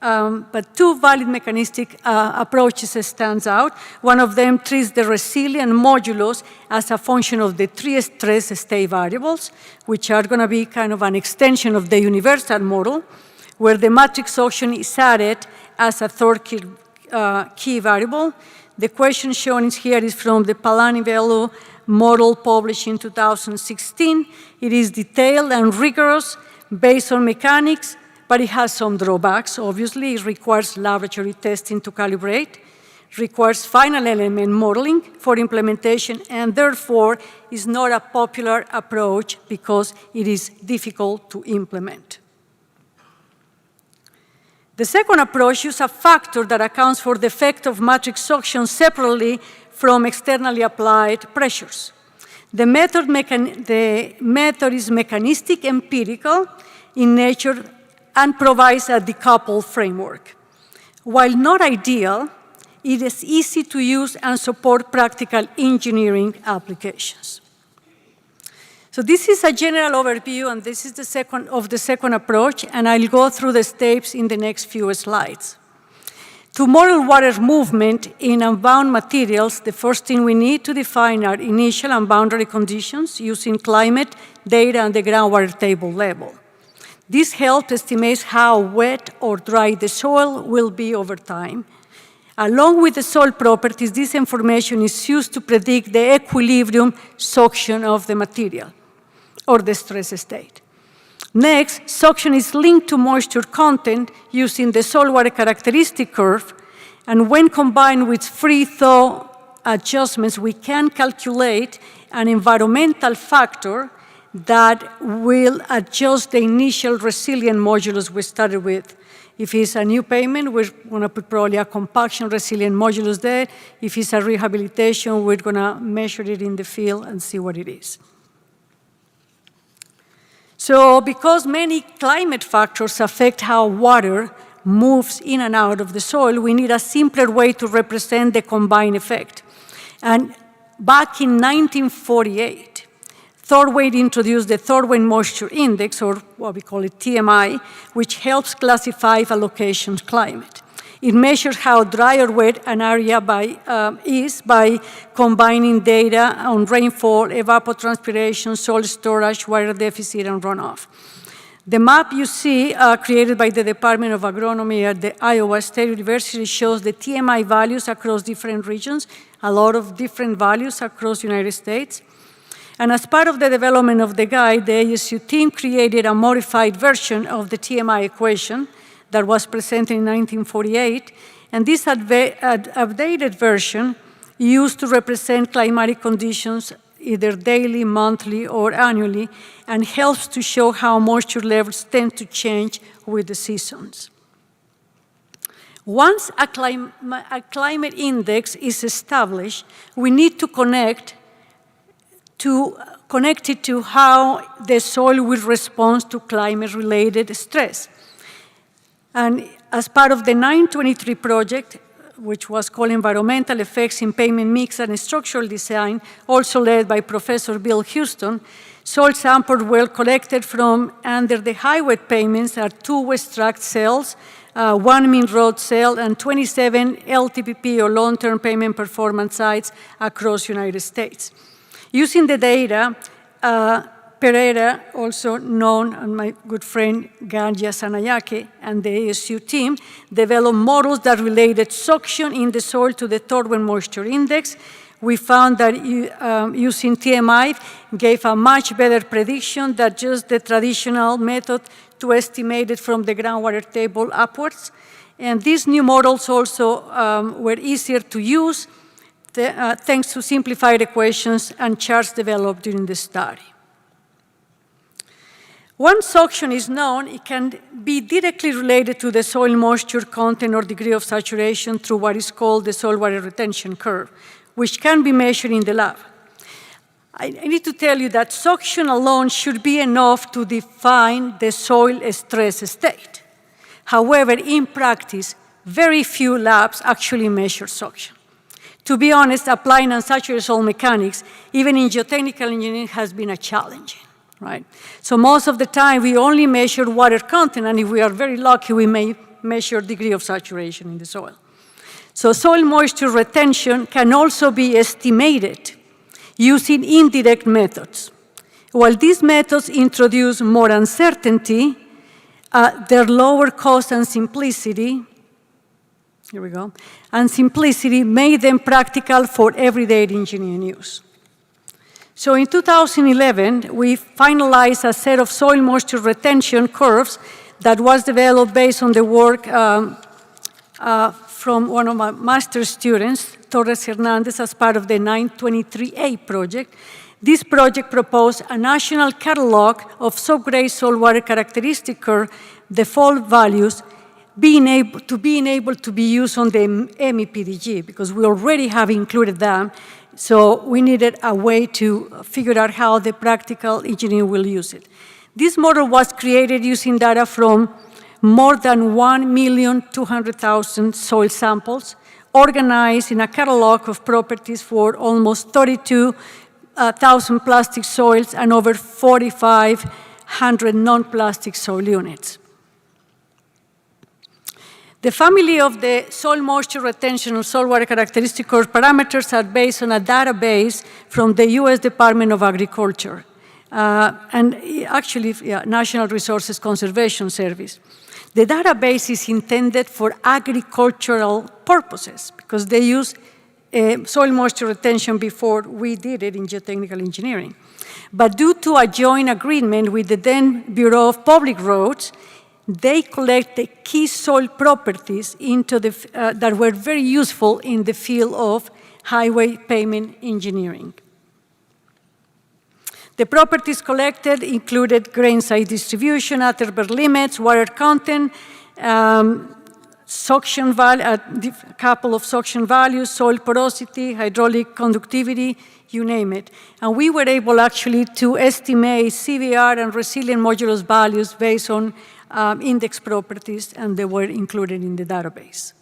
D: but two valid mechanistic approaches stands out. One of them treats the resilient modulus as a function of the three stress state variables, which are going to be kind of an extension of the universal model, where the matrix suction is added as a third key variable. The question shown here is from the Palanivello model published in 2016. It is detailed and rigorous based on mechanics, but it has some drawbacks. Obviously, it requires laboratory testing to calibrate, requires final element modeling for implementation, and therefore is not a popular approach because it is difficult to implement. The second approach uses a factor that accounts for the effect of matrix suction separately from externally applied pressures. The method is mechanistic-empirical in nature and provides a decoupled framework. While not ideal, it is easy to use and support practical engineering applications. So this is a general overview, and this is the second approach, and I'll go through the steps in the next few slides. To model water movement in unbound materials, the first thing we need to define are initial and boundary conditions using climate, data, and the groundwater table level. This helps estimate how wet or dry the soil will be over time. Along with the soil properties, this information is used to predict the equilibrium suction of the material or the stress state. Next, suction is linked to moisture content using the soil water characteristic curve, and when combined with free-thaw adjustments, we can calculate an environmental factor that will adjust the initial resilient modulus we started with. If it's a new pavement, we're going to put probably a compaction resilient modulus there. If it's a rehabilitation, we're going to measure it in the field and see what it is. So because many climate factors affect how water moves in and out of the soil, we need a simpler way to represent the combined effect. And back in 1948, Thornway introduced the Thornway Moisture Index, or what we call it TMI, which helps classify a location's climate. It measures how dry or wet an area is by combining data on rainfall, evapotranspiration, soil storage, water deficit, and runoff. The map you see, created by the Department of Agronomy at the Iowa State University, shows the TMI values across different regions, a lot of different values across the United States. And as part of the development of the guide, the ASU team created a modified version of the TMI equation that was presented in 1948, and this updated version used to represent climatic conditions either daily, monthly, or annually, and helps to show how moisture levels tend to change with the seasons. Once a climate index is established, we need to connect it to how the soil will respond to climate-related stress. And as part of the 923 project, which was called Environmental Effects in Pavement Mix and Structural Design, also led by Professor Bill Houston, soil samples were collected from under the highway pavements are 2 west tract cells, 1 mean road cell, and 27 LTPP or long-term pavement performance sites across the United States. Using the data, Pereira, also known, and my good friend Ganja Sanayake and the ASU team, developed models that related suction in the soil to the Thornway Moisture Index. We found that using TMI gave a much better prediction than just the traditional method to estimate it from the groundwater table upwards. And these new models also were easier to use thanks to simplified equations and charts developed during the study. Once suction is known, it can be directly related to the soil moisture content or degree of saturation through what is called the soil water retention curve, which can be measured in the lab. I need to tell you that suction alone should be enough to define the soil stress state. However, in practice, very few labs actually measure suction. To be honest, applying unsaturated soil mechanics, even in geotechnical engineering, has been a challenge. Right? So most of the time, we only measure water content, and if we are very lucky, we may measure degree of saturation in the soil. So soil moisture retention can also be estimated using indirect methods. While these methods introduce more uncertainty, their lower cost and simplicity, here we go, and simplicity made them practical for everyday engineering use. So in 2011, we finalized a set of soil moisture retention curves that was developed based on the work from one of my master's students, Torres Hernandez, as part of the 923A project. This project proposed a national catalog of subgrade soil water characteristic curve default values being able to be used on the MEPDG, because we already have included them. So we needed a way to figure out how the practical engineer will use it. This model was created using data from more than 1,200,000 soil samples, organized in a catalog of properties for almost 32,000 plastic soils and over 4,500 non-plastic soil units. The family of the soil moisture retention and soil water characteristic core parameters are based on a database from the US Department of Agriculture and actually National Resources Conservation Service. The database is intended for agricultural purposes because they use soil moisture retention before we did it in geotechnical engineering. But due to a joint agreement with the then Bureau of Public Roads, they collect the key soil properties that were very useful in the field of highway pavement engineering. The properties collected included grain size distribution, Atterberg limits, water content, suction value, a couple of suction values, soil porosity, hydraulic conductivity, you name it. And we were able actually to estimate CVR and resilient modulus values based on index properties, and they were included in the database.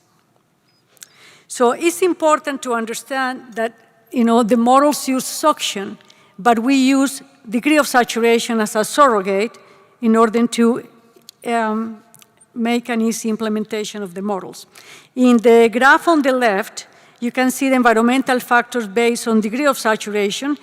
D: So it's important to understand that the models use suction, but we use degree of saturation as a surrogate in order to make an easy implementation of the models. In the graph on the left, you can see the environmental factors based on degree of saturation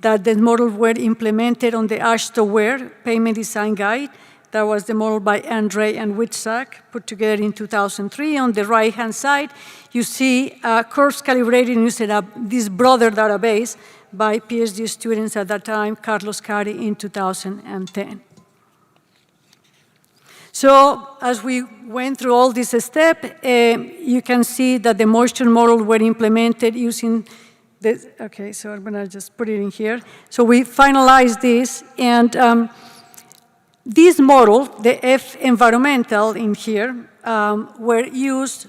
D: that the models were implemented on the ASCE Pavement Design Guide. That was the model by Andre and Witzak, put together in 2003. On the right-hand side, you see curves calibrated using this broader database by PhD students at that time, Carlos Cari in 2010. So as we went through all this step, you can see that the moisture model were implemented using this. Okay, so I'm gonna just put it in here. So we finalized this, and this model, the F environmental in here, were used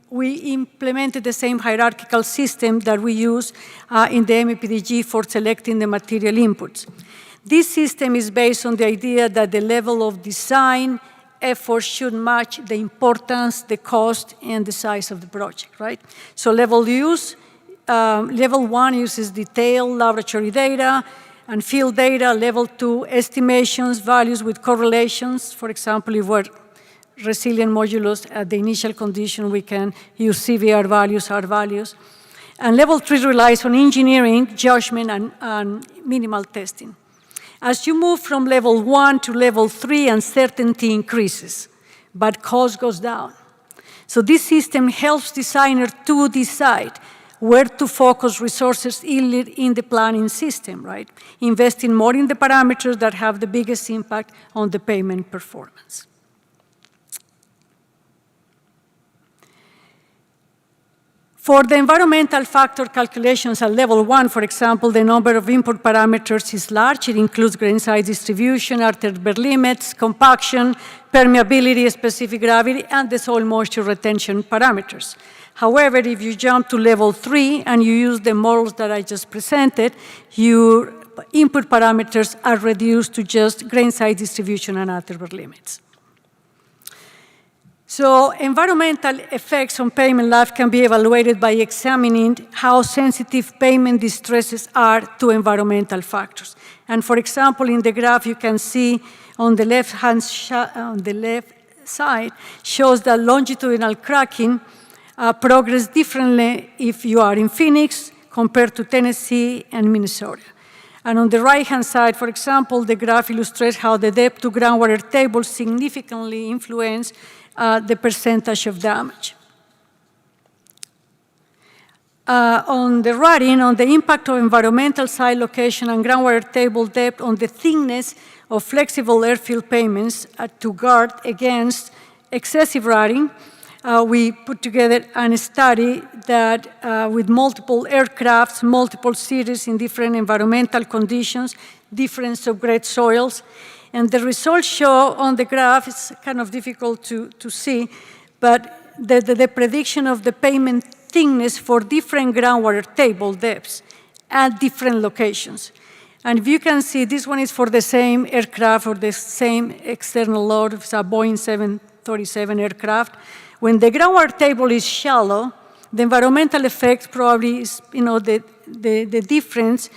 D: we implemented the same hierarchical system that we use in the MEPDG for selecting the material inputs. This system is based on the idea that the level of design effort should match the importance, the cost, and the size of the project, right? So level 1 uses detailed laboratory data and field data. Level 2, estimations, values with correlations. For example, if we're resilient modulus at the initial condition, we can use CVR values, R values. And level 3 relies on engineering, judgment, and minimal testing. As you move from level 1 to level 3, uncertainty increases, but cost goes down. So this system helps designers to decide where to focus resources in the planning system, right? Investing more in the parameters that have the biggest impact on the pavement performance. For the environmental factor calculations at level 1, for example, the number of input parameters is large. It includes grain size distribution, Atterberg limits, compaction, permeability, specific gravity, and the soil moisture retention parameters. However, if you jump to level 3 and you use the models that I just presented, your input parameters are reduced to just grain size distribution and Atterberg limits. So environmental effects on pavement life can be evaluated by examining how sensitive pavement distresses are to environmental factors. And for example, in the graph, you can see on the left side shows that longitudinal cracking progress differently if you are in Phoenix compared to Tennessee and Minnesota. And on the right-hand side, for example, the graph illustrates how the depth to groundwater tables significantly influence the percentage of damage. On the right, on the impact of environmental site location and groundwater table depth on the thickness of flexible airfield pavements to guard against excessive rotting, we put together a study that with multiple aircrafts, multiple cities in different environmental conditions, different subgrade soils, And the results show on the graph, it's kind of difficult to see, but the prediction of the pavement thickness for different groundwater table depths at different locations. And if you can see, this one is for the same aircraft or the same external load. It's a Boeing 737 aircraft. When the groundwater table is shallow, the environmental effect probably is, the difference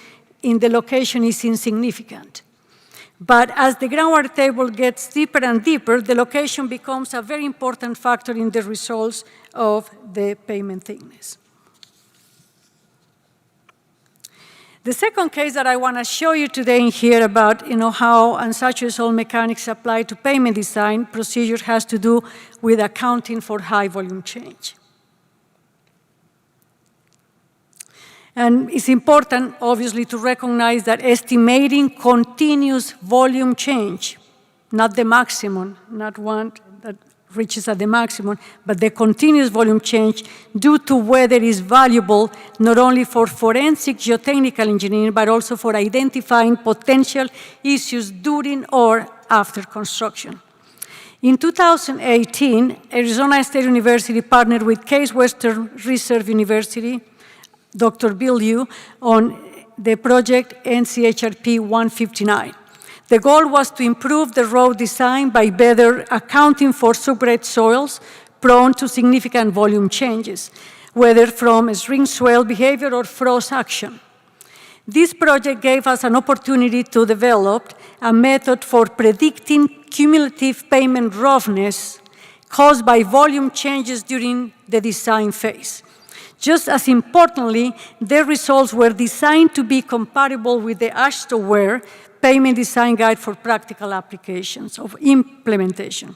D: in the location is insignificant. But as the groundwater table gets deeper and deeper, the location becomes a very important factor in the results of the pavement thickness. The second case that I want to show you today in here about how unsaturated soil mechanics apply to pavement design procedure has to do with accounting for high volume change. And it's important, obviously, to recognize that estimating continuous volume change, not the maximum, not one that reaches at the maximum, but the continuous volume change due to weather is valuable not only for forensic geotechnical engineering, but also for identifying potential issues during or after construction. In 2018, Arizona State University partnered with Case Western Reserve University, Dr. Bill Liu, on the project NCHRP 159. The goal was to improve the road design by better accounting for subgrade soils prone to significant volume changes, whether from spring swell behavior or frost action. This project gave us an opportunity to develop a method for predicting cumulative pavement roughness caused by volume changes during the design phase. Just as importantly, their results were designed to be compatible with the ASCE Pavement Design Guide for Practical Applications of Implementation.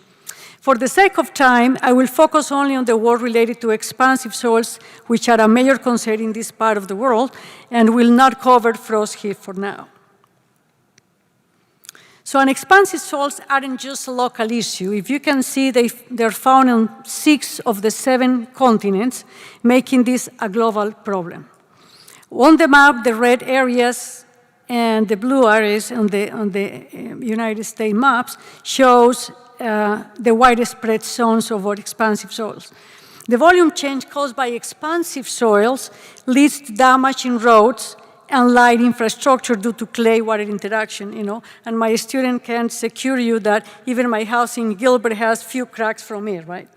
D: For the sake of time, I will focus only on the work related to expansive soils, which are a major concern in this part of the world, and will not cover frost heave for now. So expansive soils aren't just a local issue. If you can see, they're found on 6 of the 7 continents, making this a global problem. On the map, the red areas and the blue areas on the United States maps shows the widespread zones of our expansive soils. The volume change caused by expansive soils leads to damage in roads and light infrastructure due to clay-water interaction, and my student can secure you that even my house in Gilbert has few cracks from it, right?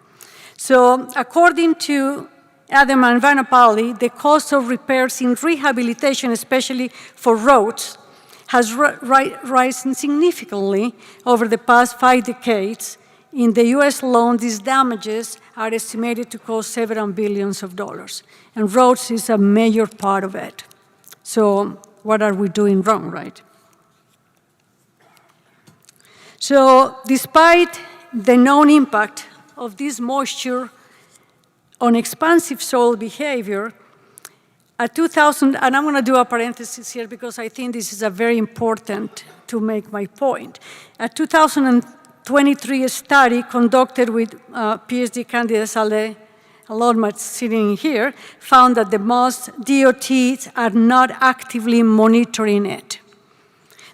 D: So according to Adam and Vanapalli, the cost of repairs in rehabilitation, especially for roads, has risen significantly over the past 5 decades. In the US alone, these damages are estimated to cost several billions of dollars, and roads is a major part of it. So what are we doing wrong, right? So despite the known impact of this moisture on expansive soil behavior, at 2000, and I'm going to do a parenthesis here because I think this is a very important to make my point. A 2023 study conducted with PhD candidates, a lot much sitting here, found that the most DOTs are not actively monitoring it.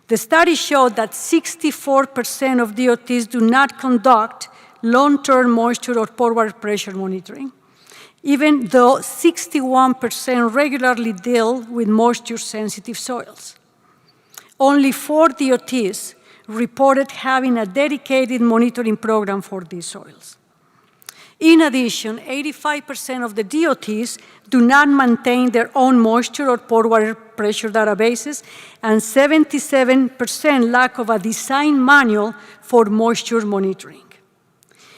D: The study showed that 64% of DOTs do not conduct long-term moisture or pore water pressure monitoring, even though 61% regularly deal with moisture-sensitive soils. Only 4 DOTs reported having a dedicated monitoring program for these soils. In addition, 85% of the DOTs do not maintain their own moisture or pore water pressure databases, and 77% lack of a design manual for moisture monitoring.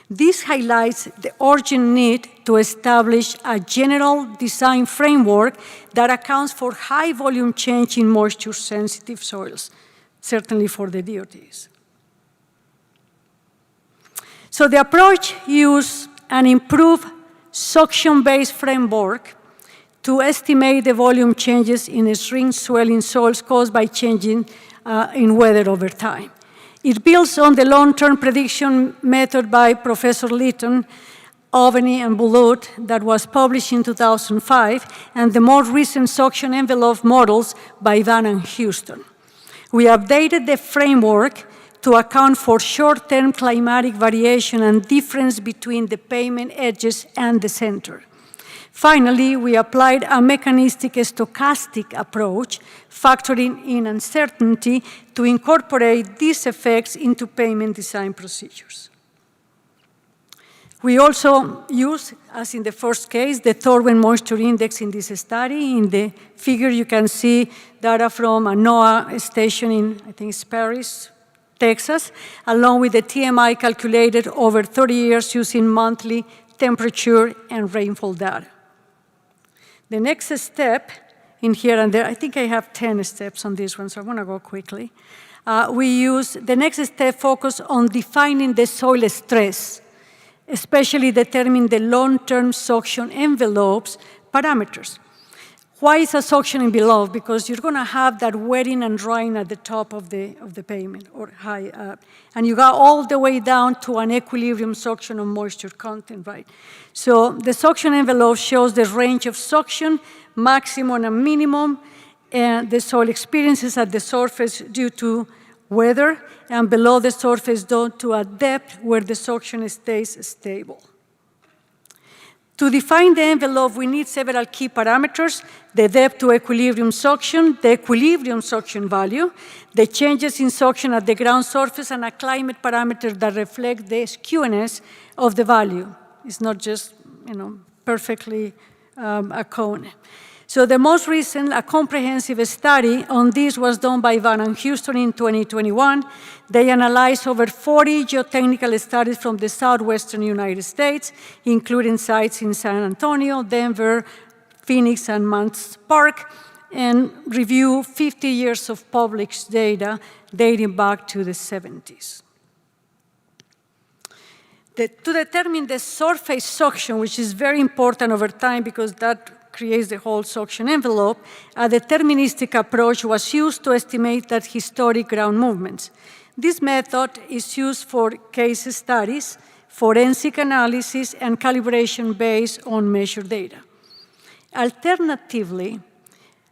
D: This highlights the urgent need to establish a general design framework that accounts for high volume change in moisture-sensitive soils, certainly for the DOTs. So the approach used an improved suction-based framework to estimate the volume changes in spring swelling soils caused by changing in weather over time. It builds on the long-term prediction method by Professor Litton, Oveni, and Bulut that was published in 2005, and the more recent suction envelope models by Van and Houston. We updated the framework to account for short-term climatic variation and difference between the pavement edges and the center. Finally, we applied a mechanistic stochastic approach, factoring in uncertainty to incorporate these effects into pavement design procedures. We also use, as in the first case, the Thorwen moisture index in this study. In the figure, you can see data from a NOAA station in, I think it's Paris, Texas, along with the TMI calculated over 30 years using monthly temperature and rainfall data. The next step in here and there, I think I have 10 steps on this one, so I want to go quickly. The next step focus on defining the soil stress, especially determining the long-term suction envelopes parameters. Why is a suction envelope? Because you're going to have that wetting and drying at the top of the pavement or high up. And you go all the way down to an equilibrium suction of moisture content, right? So the suction envelope shows the range of suction, maximum and minimum, and the soil experiences at the surface due to weather, and below the surface due to a depth where the suction stays stable. To define the envelope, we need several key parameters: the depth to equilibrium suction, the equilibrium suction value, the changes in suction at the ground surface, and a climate parameter that reflects the skewness of the value. It's not just, perfectly a cone. So the most recent, a comprehensive study on this was done by Van and Houston in 2021. They analyzed over 40 geotechnical studies from the southwestern United States, including sites in San Antonio, Denver, Phoenix, and Mount Park, and reviewed 50 years of published data dating back to the 70s. To determine the surface suction, which is very important over time because that creates the whole suction envelope, a deterministic approach was used to estimate that historic ground movements. This method is used for case studies, forensic analysis, and calibration based on measured data. Alternatively,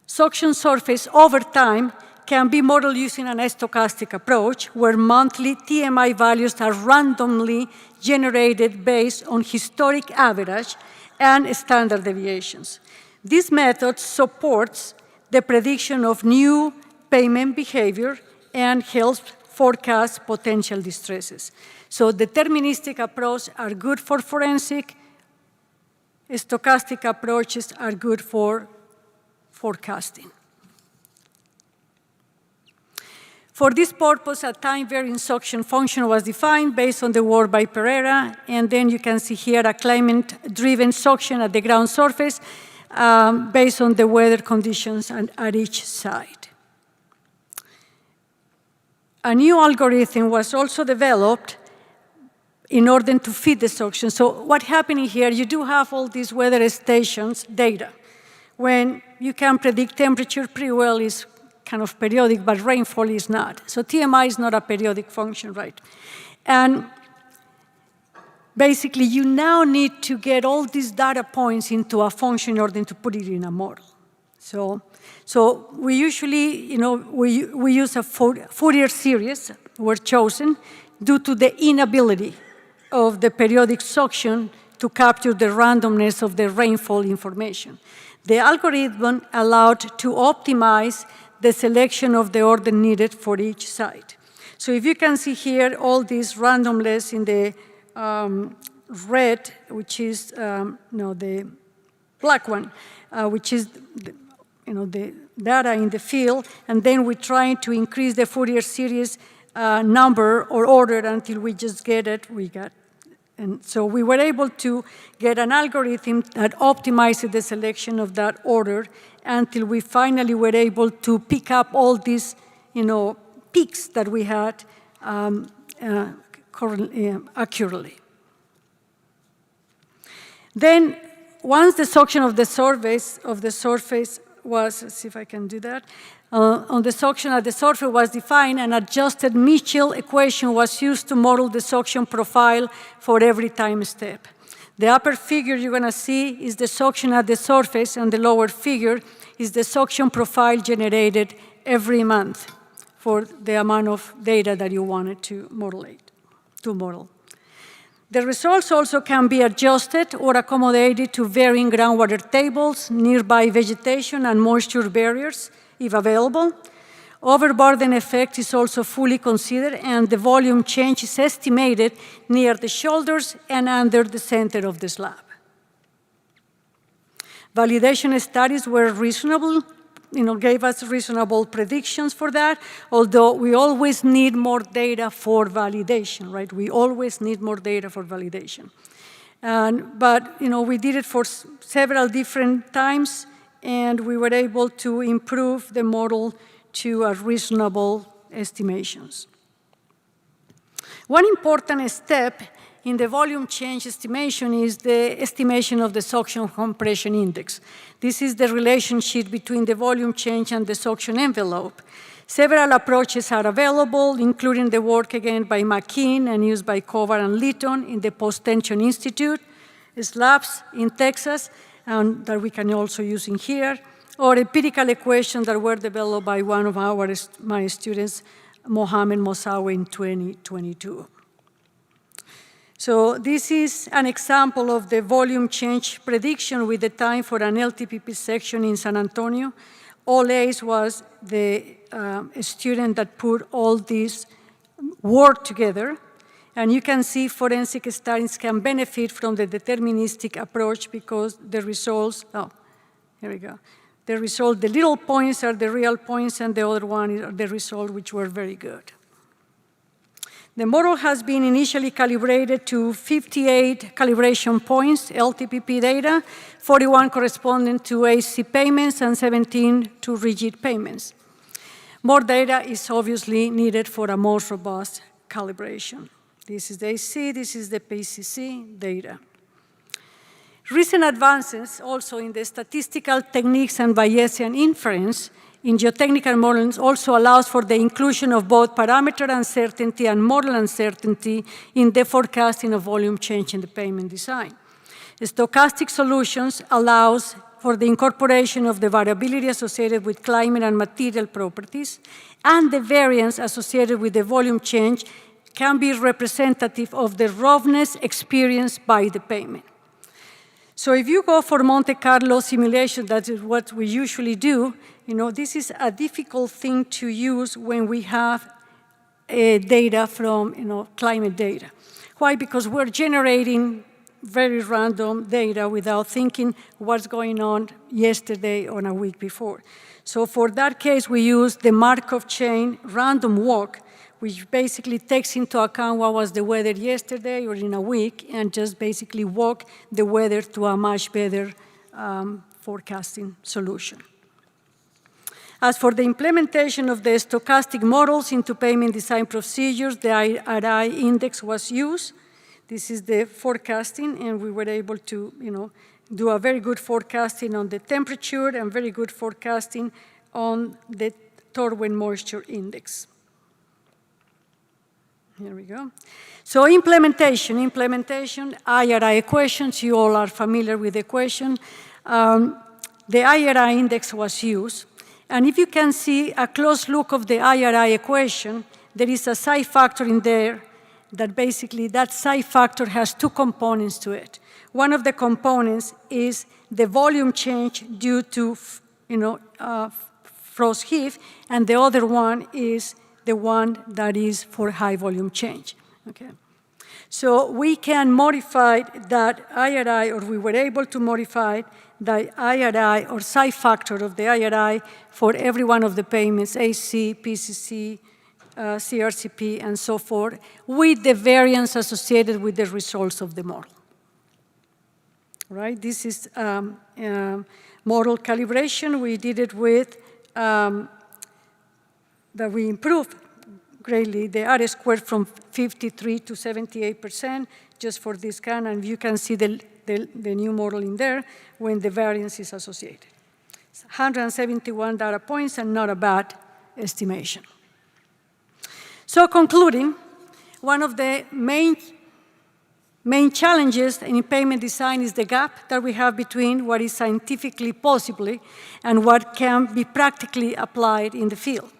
D: suction surface over time can be modeled using an stochastic approach where monthly TMI values are randomly generated based on historic average and standard deviations. This method supports the prediction of new pavement behavior and helps forecast potential distresses. So deterministic approaches are good for forensic, stochastic approaches are good for forecasting. For this purpose, a time-varying suction function was defined based on the work by Pereira, and then you can see here a climate-driven suction at the ground surface based on the weather conditions at each site. A new algorithm was also developed in order to fit the suction. So what's happening here, you do have all these weather stations data. When you can predict temperature pretty well is kind of periodic, but rainfall is not. So TMI is not a periodic function, right? And basically, you now need to get all these data points into a function in order to put it in a model. So we usually, we use a Fourier series were chosen due to the inability of the periodic suction to capture the randomness of the rainfall information. The algorithm allowed to optimize the selection of the order needed for each site. So if you can see here, all these randomness in the red, which is the black one, which is the data in the field, and then we try to increase the Fourier series number or order until we just get it. And so we were able to get an algorithm that optimized the selection of that order until we finally were able to pick up all these, peaks that we had accurately. Then, once the suction of the surface was, let's see if I can do that, on the suction at the surface was defined, an adjusted Mitchell equation was used to model the suction profile for every time step. The upper figure you're going to see is the suction at the surface, and the lower figure is the suction profile generated every month for the amount of data that you wanted to model. The results also can be adjusted or accommodated to varying groundwater tables, nearby vegetation, and moisture barriers, if available. Overburden effect is also fully considered, and the volume change is estimated near the shoulders and under the center of the slab. Validation studies were reasonable, gave us reasonable predictions for that, although we always need more data for validation, right? We always need more data for validation. But we did it for several different times, and we were able to improve the model to a reasonable estimations. One important step in the volume change estimation is the estimation of the suction compression index. This is the relationship between the volume change and the suction envelope. Several approaches are available, including the work again by McKean and used by Kovar and Litton in the Post-Tension Institute, slabs in Texas, and that we can also use in here, or empirical equations that were developed by one of my students, Mohamed Mosawi, in 2022. So this is an example of the volume change prediction with the time for an LTPP section in San Antonio. All A's was the student that put all this work together. And you can see forensic studies can benefit from the deterministic approach because the results, here we go. The result, the little points are the real points, and the other one is the result, which were very good. The model has been initially calibrated to 58 calibration points, LTPP data, 41 corresponding to ASCE payments, and 17 to rigid payments. More data is obviously needed for a more robust calibration. This is the ASCE, this is the PCC data. Recent advances also in the statistical techniques and Bayesian inference in geotechnical modeling also allows for the inclusion of both parameter uncertainty and model uncertainty in the forecasting of volume change in the pavement design. The stochastic solutions allows for the incorporation of the variability associated with climate and material properties, and the variance associated with the volume change can be representative of the roughness experienced by the pavement. So if you go for Monte Carlo simulation, that is what we usually do, this is a difficult thing to use when we have data from climate data. Why? Because we're generating very random data without thinking what's going on yesterday or a week before. So for that case, we use the Markov chain random walk, which basically takes into account what was the weather yesterday or in a week, and just basically walk the weather to a much better forecasting solution. As for the implementation of the stochastic models into pavement design procedures, the IRI index was used. This is the forecasting, and we were able to do a very good forecasting on the temperature and very good forecasting on the Torwen moisture index. Here we go. So implementation, IRI equations, you all are familiar with the equation. The IRI index was used. And if you can see a close look of the IRI equation, there is a psi factor in there that basically that psi factor has two components to it. One of the components is the volume change due to frost heave, and the other one is the one that is for high volume change. Okay. So we can modify that IRI, or we were able to modify the IRI or psi factor of the IRI for every one of the payments, ASCE, PCC, CRCP, and so forth, with the variance associated with the results of the model. Right? This is model calibration. We did it with that we improved greatly the R squared from 53 to 78% just for this kind, and you can see the new model in there when the variance is associated. 171 data points and not a bad estimation. So concluding, one of the main challenges in pavement design is the gap that we have between what is scientifically possible and what can be practically applied in the field.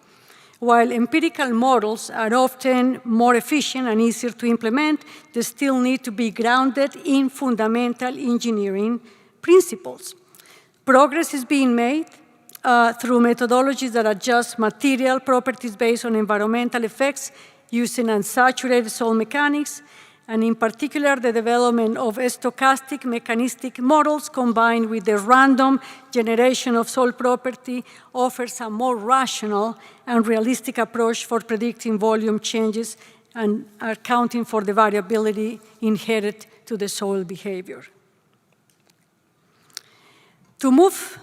D: While empirical models are often more efficient and easier to implement, they still need to be grounded in fundamental engineering principles. Progress is being made through methodologies that adjust material properties based on environmental effects using unsaturated soil mechanics, and in particular, the development of stochastic mechanistic models combined with the random generation of soil property offers a more rational and realistic approach for predicting volume changes and accounting for the variability inherent to the soil behavior. To move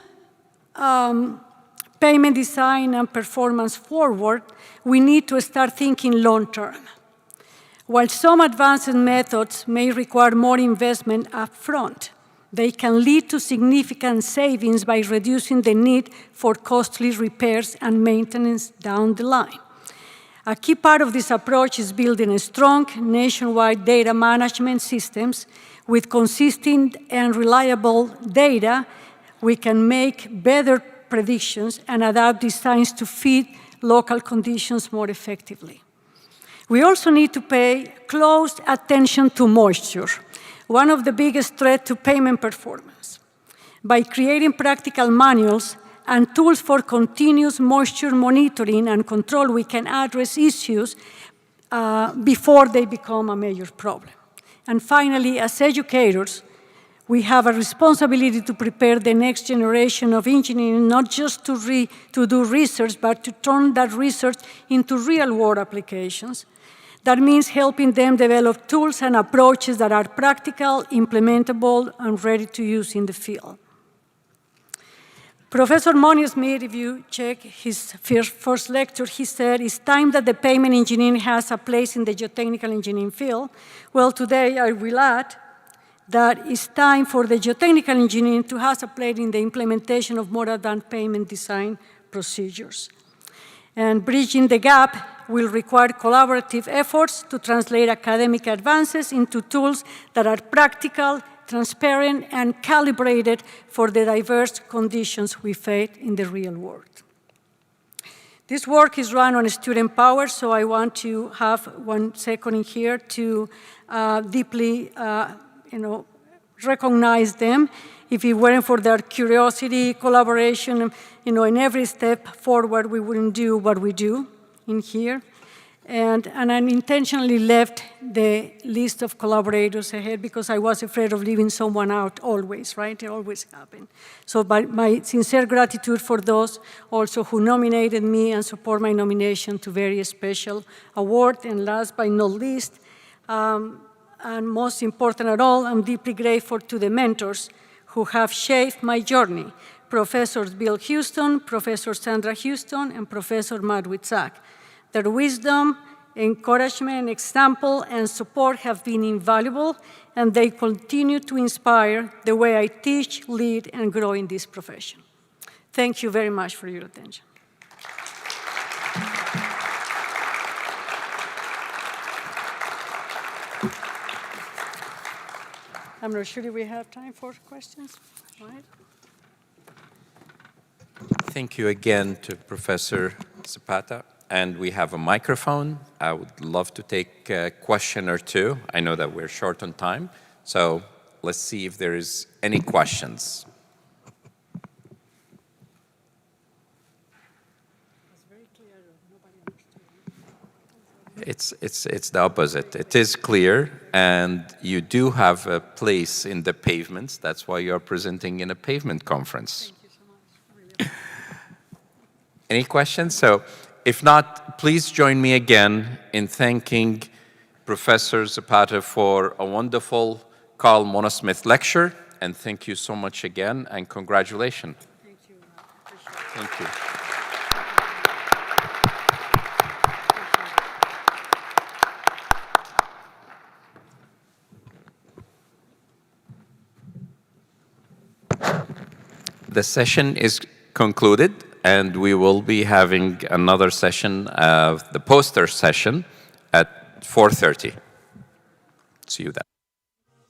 D: pavement design and performance forward, we need to start thinking long-term. While some advanced methods may require more investment upfront, they can lead to significant savings by reducing the need for costly repairs and maintenance down the line. A key part of this approach is building strong nationwide data management systems. With consistent and reliable data, we can make better predictions and adapt designs to fit local conditions more effectively. We also need to pay close attention to moisture, one of the biggest threats to pavement performance. By creating practical manuals and tools for continuous moisture monitoring and control, we can address issues before they become a major problem. And finally, as educators, we have a responsibility to prepare the next generation of engineering, not just to do research, but to turn that research into real-world applications. That means helping them develop tools and approaches that are practical, implementable, and ready to use in the field. Professor Monismith, if you check his first lecture, he said, it's time that the pavement engineering has a place in the geotechnical engineering field. Well, today I will add that it's time for the geotechnical engineering to have a place in the implementation of more advanced pavement design procedures. And bridging the gap will require collaborative efforts to translate academic advances into tools that are practical, transparent, and calibrated for the diverse conditions we face in the real world. This work is run on student power, so I want to have 1 second in here to deeply recognize them. If it weren't for their curiosity, collaboration, in every step forward, we wouldn't do what we do in here. And I intentionally left the list of collaborators ahead because I was afraid of leaving someone out always, right? It always happens. So my sincere gratitude for those also who nominated me and support my nomination to very special award. And last but not least, and most important at all, I'm deeply grateful to the mentors who have shaped my journey, Professors Bill Houston, Professor Sandra Houston, and Professor Matt Witzak. Their wisdom, encouragement, example, and support have been invaluable, and they continue to inspire the way I teach, lead, and grow in this profession. Thank you very much for your attention. I'm not sure if we have time for questions. Right?
B: Thank you again to Professor Zapata. And we have a microphone. I would love to take a question or two. I know that we're short on time, so let's see if there is any questions. It's the opposite. It is clear, and you do have a place in the pavements. That's why you're presenting in a pavement conference.
D: Thank you so much. Really.
B: Any questions? So, if not, please join me again in thanking Professor Zapata for a wonderful Carl Monismith Lecture, and thank you so much again, and congratulations.
D: Thank you.
B: Thank you. The session is concluded, and we will be having another session, the poster session, at 4:30. See you then.